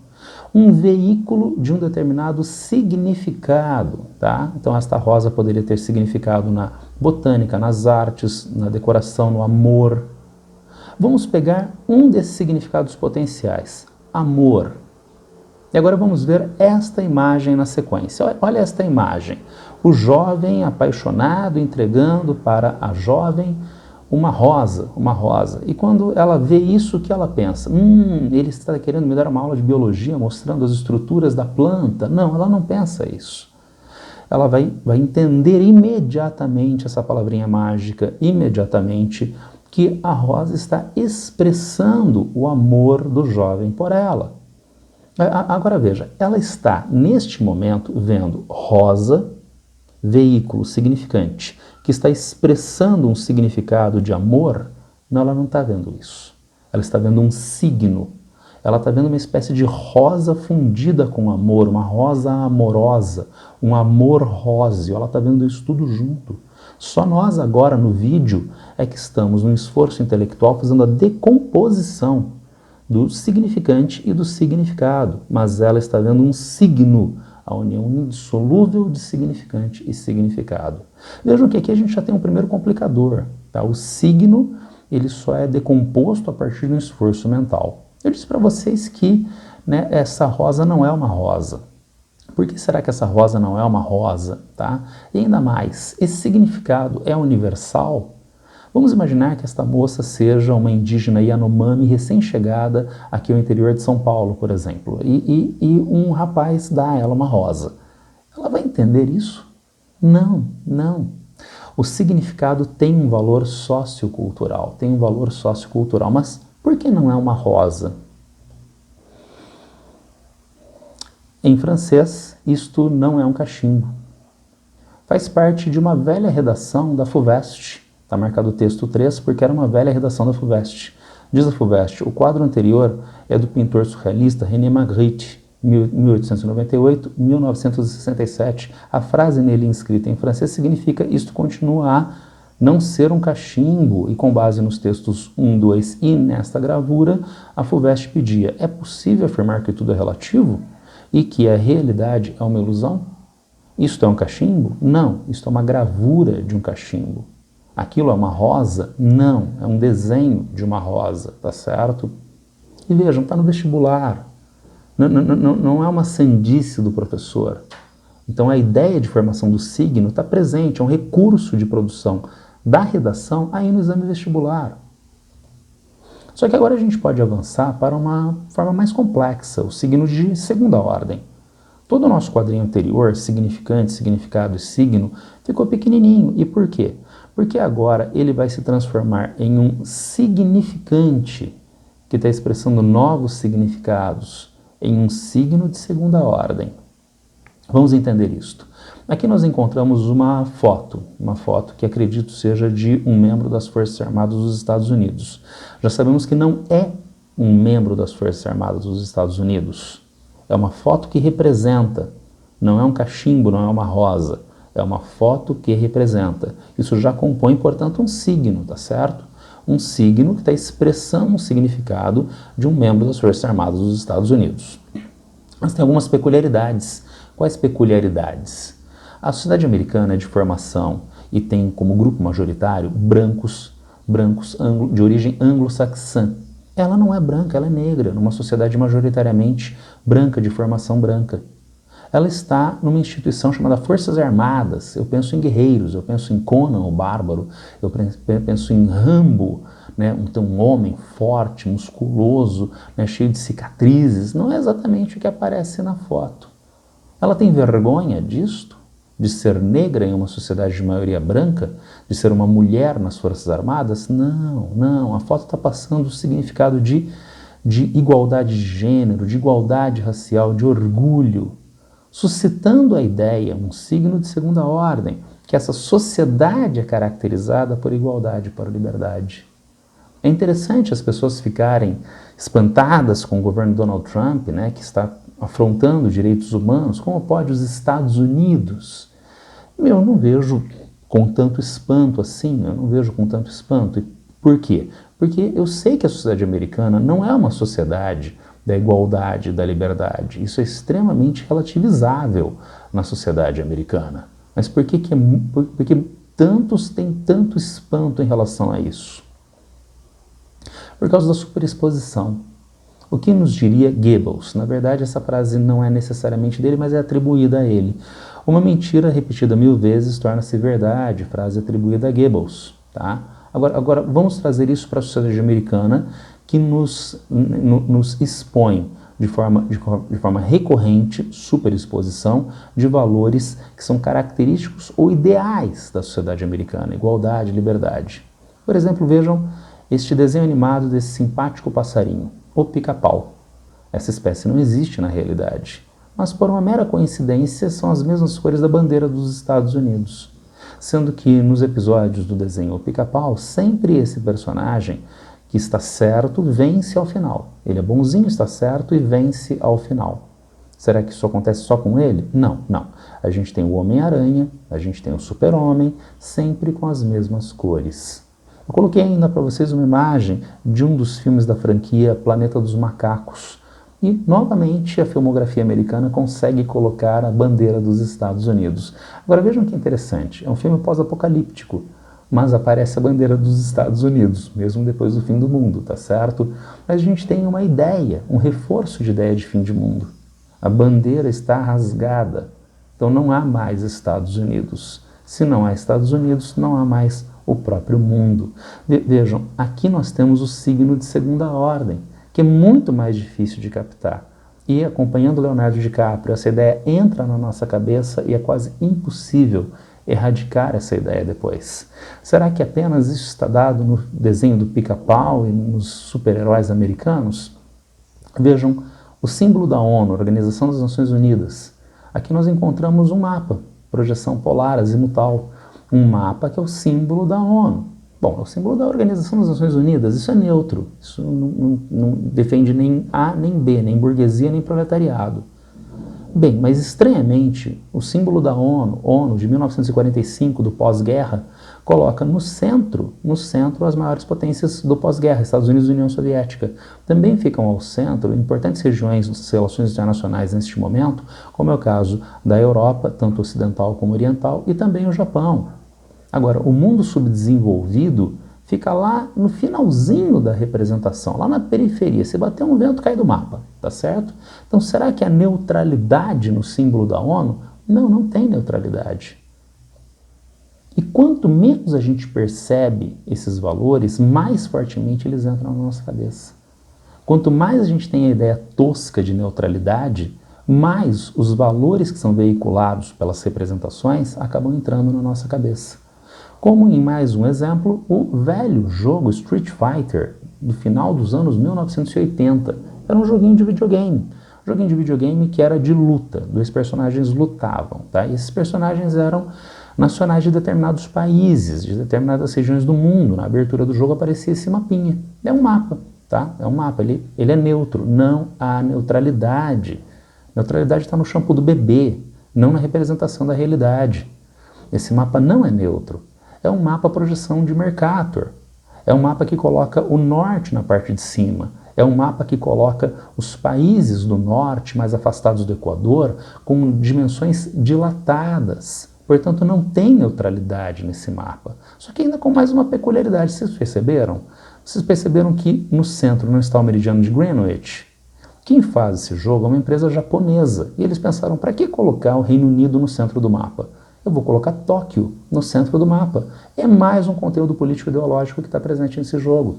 Um veículo de um determinado significado, tá? Então esta rosa poderia ter significado na botânica, nas artes, na decoração, no amor. Vamos pegar um desses significados potenciais, amor. E agora vamos ver esta imagem na sequência. Olha esta imagem. O jovem apaixonado entregando para a jovem uma rosa. E quando ela vê isso, o que ela pensa? Ele está querendo me dar uma aula de biologia mostrando as estruturas da planta. Não, ela não pensa isso. Ela vai entender imediatamente essa palavrinha mágica, imediatamente, que a rosa está expressando o amor do jovem por ela. Agora veja, ela está neste momento vendo rosa, veículo significante, que está expressando um significado de amor. Não, ela não está vendo isso. Ela está vendo um signo. Ela está vendo uma espécie de rosa fundida com amor, uma rosa amorosa, um amor róseo. Ela está vendo isso tudo junto. Só nós agora no vídeo é que estamos num esforço intelectual fazendo a decomposição do significante e do significado, mas ela está vendo um signo, a união indissolúvel de significante e significado. Vejam que aqui a gente já tem um primeiro complicador, tá? O signo, ele só é decomposto a partir de um esforço mental. Eu disse para vocês que, né, essa rosa não é uma rosa. Por que será que essa rosa não é uma rosa, tá? E ainda mais, esse significado é universal? Vamos imaginar que esta moça seja uma indígena Yanomami recém-chegada aqui ao interior de São Paulo, por exemplo, e um rapaz dá a ela uma rosa. Ela vai entender isso? Não, não. O significado tem um valor sociocultural, mas por que não é uma rosa? Em francês, isto não é um cachimbo. Faz parte de uma velha redação da FUVEST. Está marcado o texto 3 porque era uma velha redação da FUVEST. Diz a FUVEST: o quadro anterior é do pintor surrealista René Magritte, 1898-1967. A frase nele inscrita em francês significa: isto continua a não ser um cachimbo. E com base nos textos 1, 2 e nesta gravura, a FUVEST pedia: é possível afirmar que tudo é relativo? E que a realidade é uma ilusão? Isto é um cachimbo? Não, isto é uma gravura de um cachimbo. Aquilo é uma rosa? Não, é um desenho de uma rosa, tá certo? E vejam, está no vestibular. Não é uma sandice do professor. Então a ideia de formação do signo está presente, é um recurso de produção da redação aí no exame vestibular. Só que agora a gente pode avançar para uma forma mais complexa, o signo de segunda ordem. Todo o nosso quadrinho anterior, significante, significado e signo, ficou pequenininho. E por quê? Porque agora ele vai se transformar em um significante, que está expressando novos significados, em um signo de segunda ordem. Vamos entender isto. Aqui nós encontramos uma foto que acredito seja de um membro das Forças Armadas dos Estados Unidos. Já sabemos que não é um membro das Forças Armadas dos Estados Unidos. É uma foto que representa, não é um cachimbo, não é uma rosa, é uma foto que representa. Isso já compõe, portanto, um signo, tá certo? Um signo que está expressando um significado de um membro das Forças Armadas dos Estados Unidos. Mas tem algumas peculiaridades. Quais peculiaridades? A sociedade americana é de formação e tem como grupo majoritário brancos de origem anglo-saxã. Ela não é branca, ela é negra, numa sociedade majoritariamente branca, de formação branca. Ela está numa instituição chamada Forças Armadas. Eu penso em guerreiros, eu penso em Conan, o bárbaro, eu penso em Rambo, né? Um homem forte, musculoso, né? Cheio de cicatrizes. Não é exatamente o que aparece na foto. Ela tem vergonha disto? De ser negra em uma sociedade de maioria branca? De ser uma mulher nas Forças Armadas? Não, não. A foto está passando o significado de igualdade de gênero, de igualdade racial, de orgulho, suscitando a ideia, um signo de segunda ordem, que essa sociedade é caracterizada por igualdade, por liberdade. É interessante as pessoas ficarem espantadas com o governo Donald Trump, né, que está afrontando direitos humanos. Como pode os Estados Unidos? Eu não vejo com tanto espanto assim, eu não vejo com tanto espanto. Por quê? Porque eu sei que a sociedade americana não é uma sociedade da igualdade, da liberdade. Isso é extremamente relativizável na sociedade americana. Mas por que tantos têm tanto espanto em relação a isso? Por causa da superexposição. O que nos diria Goebbels? Na verdade, essa frase não é necessariamente dele, mas é atribuída a ele. Uma mentira repetida 1000 vezes torna-se verdade, frase atribuída a Goebbels. Tá? Agora, vamos trazer isso para a sociedade americana, que nos expõe de forma recorrente, superexposição, de valores que são característicos ou ideais da sociedade americana, igualdade, liberdade. Por exemplo, vejam este desenho animado desse simpático passarinho, o pica-pau. Essa espécie não existe na realidade, mas por uma mera coincidência são as mesmas cores da bandeira dos Estados Unidos. Sendo que nos episódios do desenho O Pica-Pau, sempre esse personagem que está certo vence ao final. Ele é bonzinho, está certo e vence ao final. Será que isso acontece só com ele? Não, não. A gente tem o Homem-Aranha, a gente tem o Super-Homem, sempre com as mesmas cores. Eu coloquei ainda para vocês uma imagem de um dos filmes da franquia Planeta dos Macacos. E, novamente, a filmografia americana consegue colocar a bandeira dos Estados Unidos. Agora, vejam que interessante. É um filme pós-apocalíptico, mas aparece a bandeira dos Estados Unidos, mesmo depois do fim do mundo, tá certo? Mas a gente tem uma ideia, um reforço de ideia de fim de mundo. A bandeira está rasgada, então não há mais Estados Unidos. Se não há Estados Unidos, não há mais o próprio mundo. Vejam, aqui nós temos o signo de segunda ordem, que é muito mais difícil de captar. E acompanhando Leonardo DiCaprio, essa ideia entra na nossa cabeça e é quase impossível erradicar essa ideia depois. Será que apenas isso está dado no desenho do Pica-Pau e nos super-heróis americanos? Vejam, o símbolo da ONU, Organização das Nações Unidas. Aqui nós encontramos um mapa, projeção polar azimutal, um mapa que é o símbolo da ONU. Bom, é o símbolo da Organização das Nações Unidas, isso é neutro, isso não defende nem A nem B, nem burguesia nem proletariado. Bem, mas estranhamente, o símbolo da ONU de 1945, do pós-guerra, coloca no centro as maiores potências do pós-guerra, Estados Unidos e União Soviética. Também ficam ao centro importantes regiões das relações internacionais neste momento, como é o caso da Europa, tanto ocidental como oriental, e também o Japão. Agora, o mundo subdesenvolvido fica lá no finalzinho da representação, lá na periferia. Se bater um vento, cai do mapa, tá certo? Então, será que há neutralidade no símbolo da ONU? Não, não tem neutralidade. E quanto menos a gente percebe esses valores, mais fortemente eles entram na nossa cabeça. Quanto mais a gente tem a ideia tosca de neutralidade, mais os valores que são veiculados pelas representações acabam entrando na nossa cabeça. Como em mais um exemplo, o velho jogo Street Fighter, do final dos anos 1980. Era um joguinho de videogame. Um joguinho de videogame que era de luta. Dois personagens lutavam, tá? E esses personagens eram nacionais de determinados países, de determinadas regiões do mundo. Na abertura do jogo aparecia esse mapinha. É um mapa, tá? É um mapa. Ele é neutro. Não há neutralidade. Neutralidade está no shampoo do bebê, não na representação da realidade. Esse mapa não é neutro. É um mapa projeção de Mercator. É um mapa que coloca o norte na parte de cima. É um mapa que coloca os países do norte, mais afastados do Equador, com dimensões dilatadas. Portanto, não tem neutralidade nesse mapa. Só que ainda com mais uma peculiaridade. Vocês perceberam? Vocês perceberam que no centro não está o meridiano de Greenwich? Quem faz esse jogo é uma empresa japonesa. E eles pensaram, para que colocar o Reino Unido no centro do mapa? Eu vou colocar Tóquio no centro do mapa. É mais um conteúdo político-ideológico que está presente nesse jogo.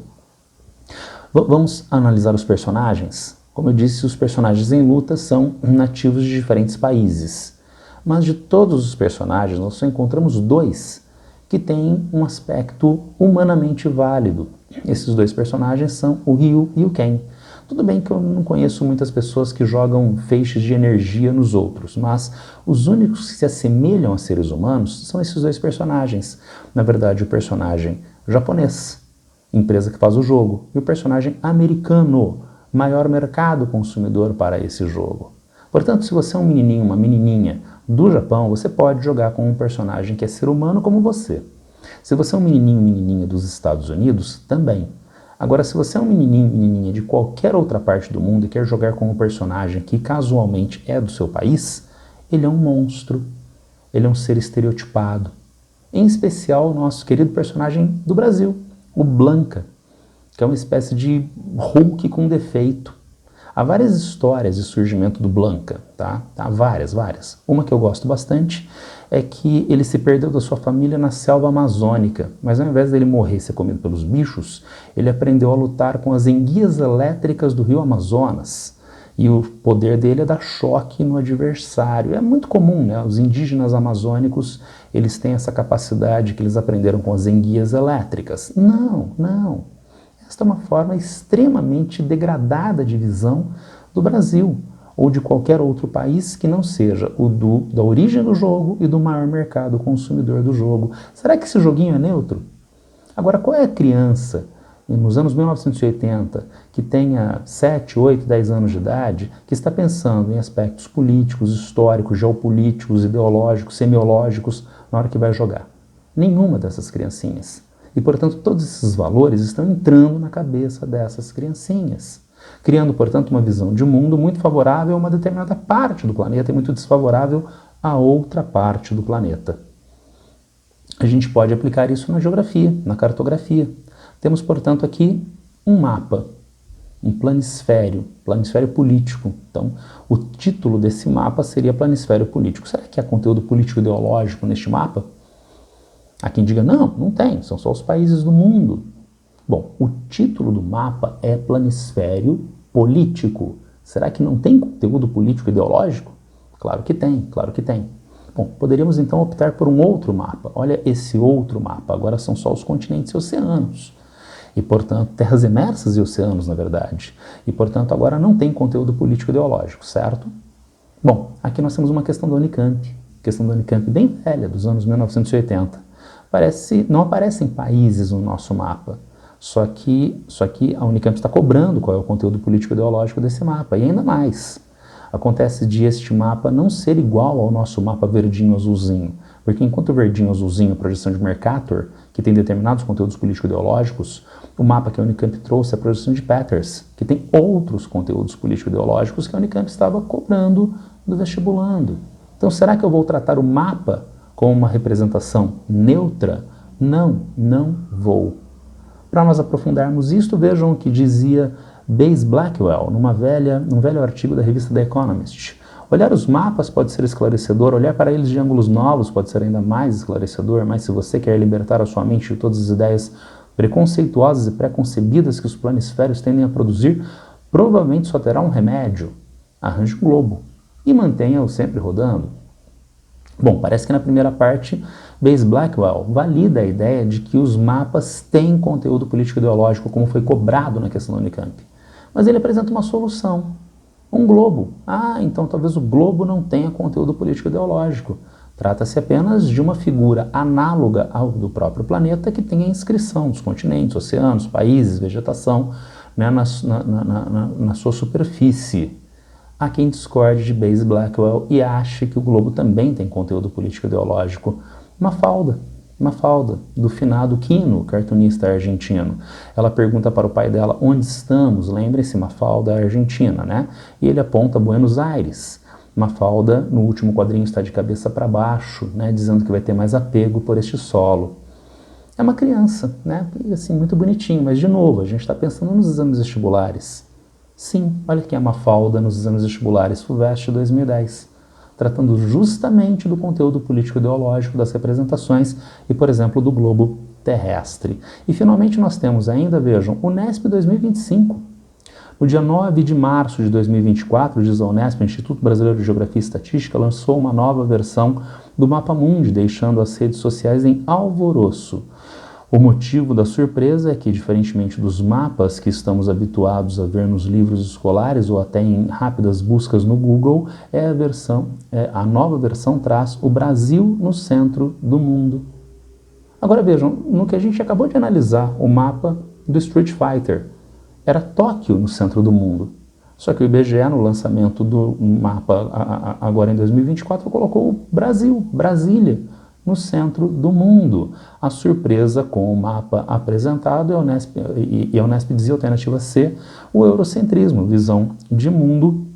Vamos analisar os personagens? Como eu disse, os personagens em luta são nativos de diferentes países. Mas de todos os personagens, nós só encontramos dois que têm um aspecto humanamente válido. Esses dois personagens são o Ryu e o Ken. Tudo bem que eu não conheço muitas pessoas que jogam feixes de energia nos outros, mas os únicos que se assemelham a seres humanos são esses dois personagens. Na verdade, o personagem japonês, empresa que faz o jogo, e o personagem americano, maior mercado consumidor para esse jogo. Portanto, se você é um menininho, uma menininha do Japão, você pode jogar com um personagem que é ser humano como você. Se você é um menininho, menininha dos Estados Unidos, também. Agora, se você é um menininho, menininha de qualquer outra parte do mundo e quer jogar com um personagem que casualmente é do seu país, ele é um monstro, ele é um ser estereotipado. Em especial o nosso querido personagem do Brasil, o Blanca, que é uma espécie de Hulk com defeito. Há várias histórias de surgimento do Blanca, tá? Há várias. Uma que eu gosto bastante é que ele se perdeu da sua família na selva amazônica, mas ao invés dele morrer e ser comido pelos bichos, ele aprendeu a lutar com as enguias elétricas do rio Amazonas. E o poder dele é dar choque no adversário. É muito comum, né? Os indígenas amazônicos, eles têm essa capacidade que eles aprenderam com as enguias elétricas. Não. Esta é uma forma extremamente degradada de visão do Brasil ou de qualquer outro país que não seja o da origem do jogo e do maior mercado consumidor do jogo. Será que esse joguinho é neutro? Agora, qual é a criança nos anos 1980 que tenha 7, 8, 10 anos de idade que está pensando em aspectos políticos, históricos, geopolíticos, ideológicos, semiológicos na hora que vai jogar? Nenhuma dessas criancinhas. E, portanto, todos esses valores estão entrando na cabeça dessas criancinhas, criando, portanto, uma visão de mundo muito favorável a uma determinada parte do planeta e muito desfavorável a outra parte do planeta. A gente pode aplicar isso na geografia, na cartografia. Temos, portanto, aqui um mapa, um planisfério político. Então, o título desse mapa seria Planisfério Político. Será que há conteúdo político-ideológico neste mapa? Há quem diga, não tem, são só os países do mundo. Bom, o título do mapa é Planisfério Político. Será que não tem conteúdo político ideológico? Claro que tem. Bom, poderíamos então optar por um outro mapa. Olha esse outro mapa, agora são só os continentes e oceanos. E, portanto, terras imersas e oceanos, na verdade. E, portanto, agora não tem conteúdo político ideológico, certo? Bom, aqui nós temos uma questão da Unicamp. Questão da Unicamp bem velha, dos anos 1980. Não aparecem países no nosso mapa, só que a Unicamp está cobrando qual é o conteúdo político-ideológico desse mapa, e ainda mais. Acontece de este mapa não ser igual ao nosso mapa verdinho-azulzinho, porque enquanto o verdinho-azulzinho é a projeção de Mercator, que tem determinados conteúdos político-ideológicos, o mapa que a Unicamp trouxe é a projeção de Peters, que tem outros conteúdos político-ideológicos que a Unicamp estava cobrando do vestibulando. Então, será que eu vou tratar o mapa com uma representação neutra? Não vou. Para nós aprofundarmos isto, vejam o que dizia Bass Blackwell num velho artigo da revista The Economist. Olhar os mapas pode ser esclarecedor, olhar para eles de ângulos novos pode ser ainda mais esclarecedor, mas se você quer libertar a sua mente de todas as ideias preconceituosas e preconcebidas que os planisférios tendem a produzir, provavelmente só terá um remédio: arranje um globo e mantenha-o sempre rodando. Bom, parece que na primeira parte, Bayes Blackwell valida a ideia de que os mapas têm conteúdo político-ideológico, como foi cobrado na questão da Unicamp. Mas ele apresenta uma solução: um globo. Então talvez o globo não tenha conteúdo político-ideológico. Trata-se apenas de uma figura análoga ao do próprio planeta que tem a inscrição dos continentes, oceanos, países, vegetação, né, na sua superfície. Há quem discorde de Bayes Blackwell e ache que o globo também tem conteúdo político-ideológico. Mafalda, do finado Quino, cartunista argentino. Ela pergunta para o pai dela onde estamos. Lembrem-se, Mafalda é argentina, né? E ele aponta Buenos Aires. Mafalda, no último quadrinho, está de cabeça para baixo, né, dizendo que vai ter mais apego por este solo. É uma criança, né? E, assim, muito bonitinho, mas de novo, a gente está pensando nos exames vestibulares. Sim, olha aqui a Mafalda nos exames vestibulares FUVEST 2010, tratando justamente do conteúdo político-ideológico das representações e, por exemplo, do globo terrestre. E, finalmente, nós temos ainda, vejam, o Unesp 2025. No dia 9 de março de 2024, diz a Unesp, o Instituto Brasileiro de Geografia e Estatística lançou uma nova versão do Mapa Mundi, deixando as redes sociais em alvoroço. O motivo da surpresa é que, diferentemente dos mapas que estamos habituados a ver nos livros escolares ou até em rápidas buscas no Google, a nova versão traz o Brasil no centro do mundo. Agora vejam, no que a gente acabou de analisar, o mapa do Street Fighter, era Tóquio no centro do mundo. Só que o IBGE, no lançamento do mapa agora em 2024, colocou o Brasil, Brasília, no centro do mundo. A surpresa com o mapa apresentado, e a Unesp dizia, alternativa C, o eurocentrismo, visão de mundo,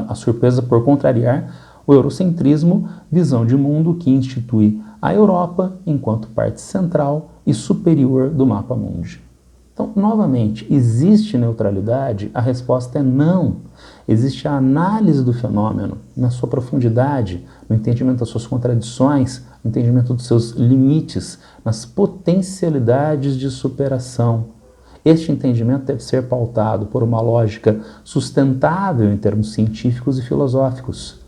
a surpresa por contrariar o eurocentrismo, visão de mundo que institui a Europa enquanto parte central e superior do mapa mundi. Então, novamente, existe neutralidade? A resposta é não. Existe a análise do fenômeno na sua profundidade, no entendimento das suas contradições, no entendimento dos seus limites, nas potencialidades de superação. Este entendimento deve ser pautado por uma lógica sustentável em termos científicos e filosóficos.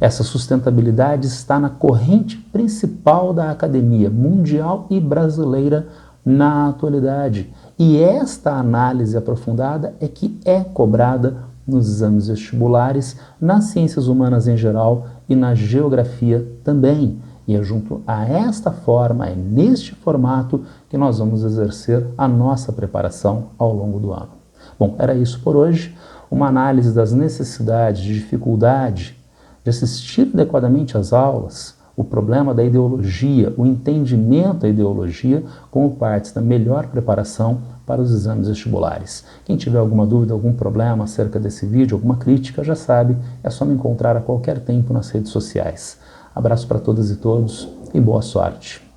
Essa sustentabilidade está na corrente principal da academia mundial e brasileira na atualidade. E esta análise aprofundada é que é cobrada nos exames vestibulares, nas ciências humanas em geral e na geografia também. E é junto a esta forma, é neste formato que nós vamos exercer a nossa preparação ao longo do ano. Bom, era isso por hoje. Uma análise das necessidades, de dificuldade de assistir adequadamente às aulas, o problema da ideologia, o entendimento da ideologia como parte da melhor preparação para os exames vestibulares. Quem tiver alguma dúvida, algum problema acerca desse vídeo, alguma crítica, já sabe, é só me encontrar a qualquer tempo nas redes sociais. Abraço para todas e todos e boa sorte!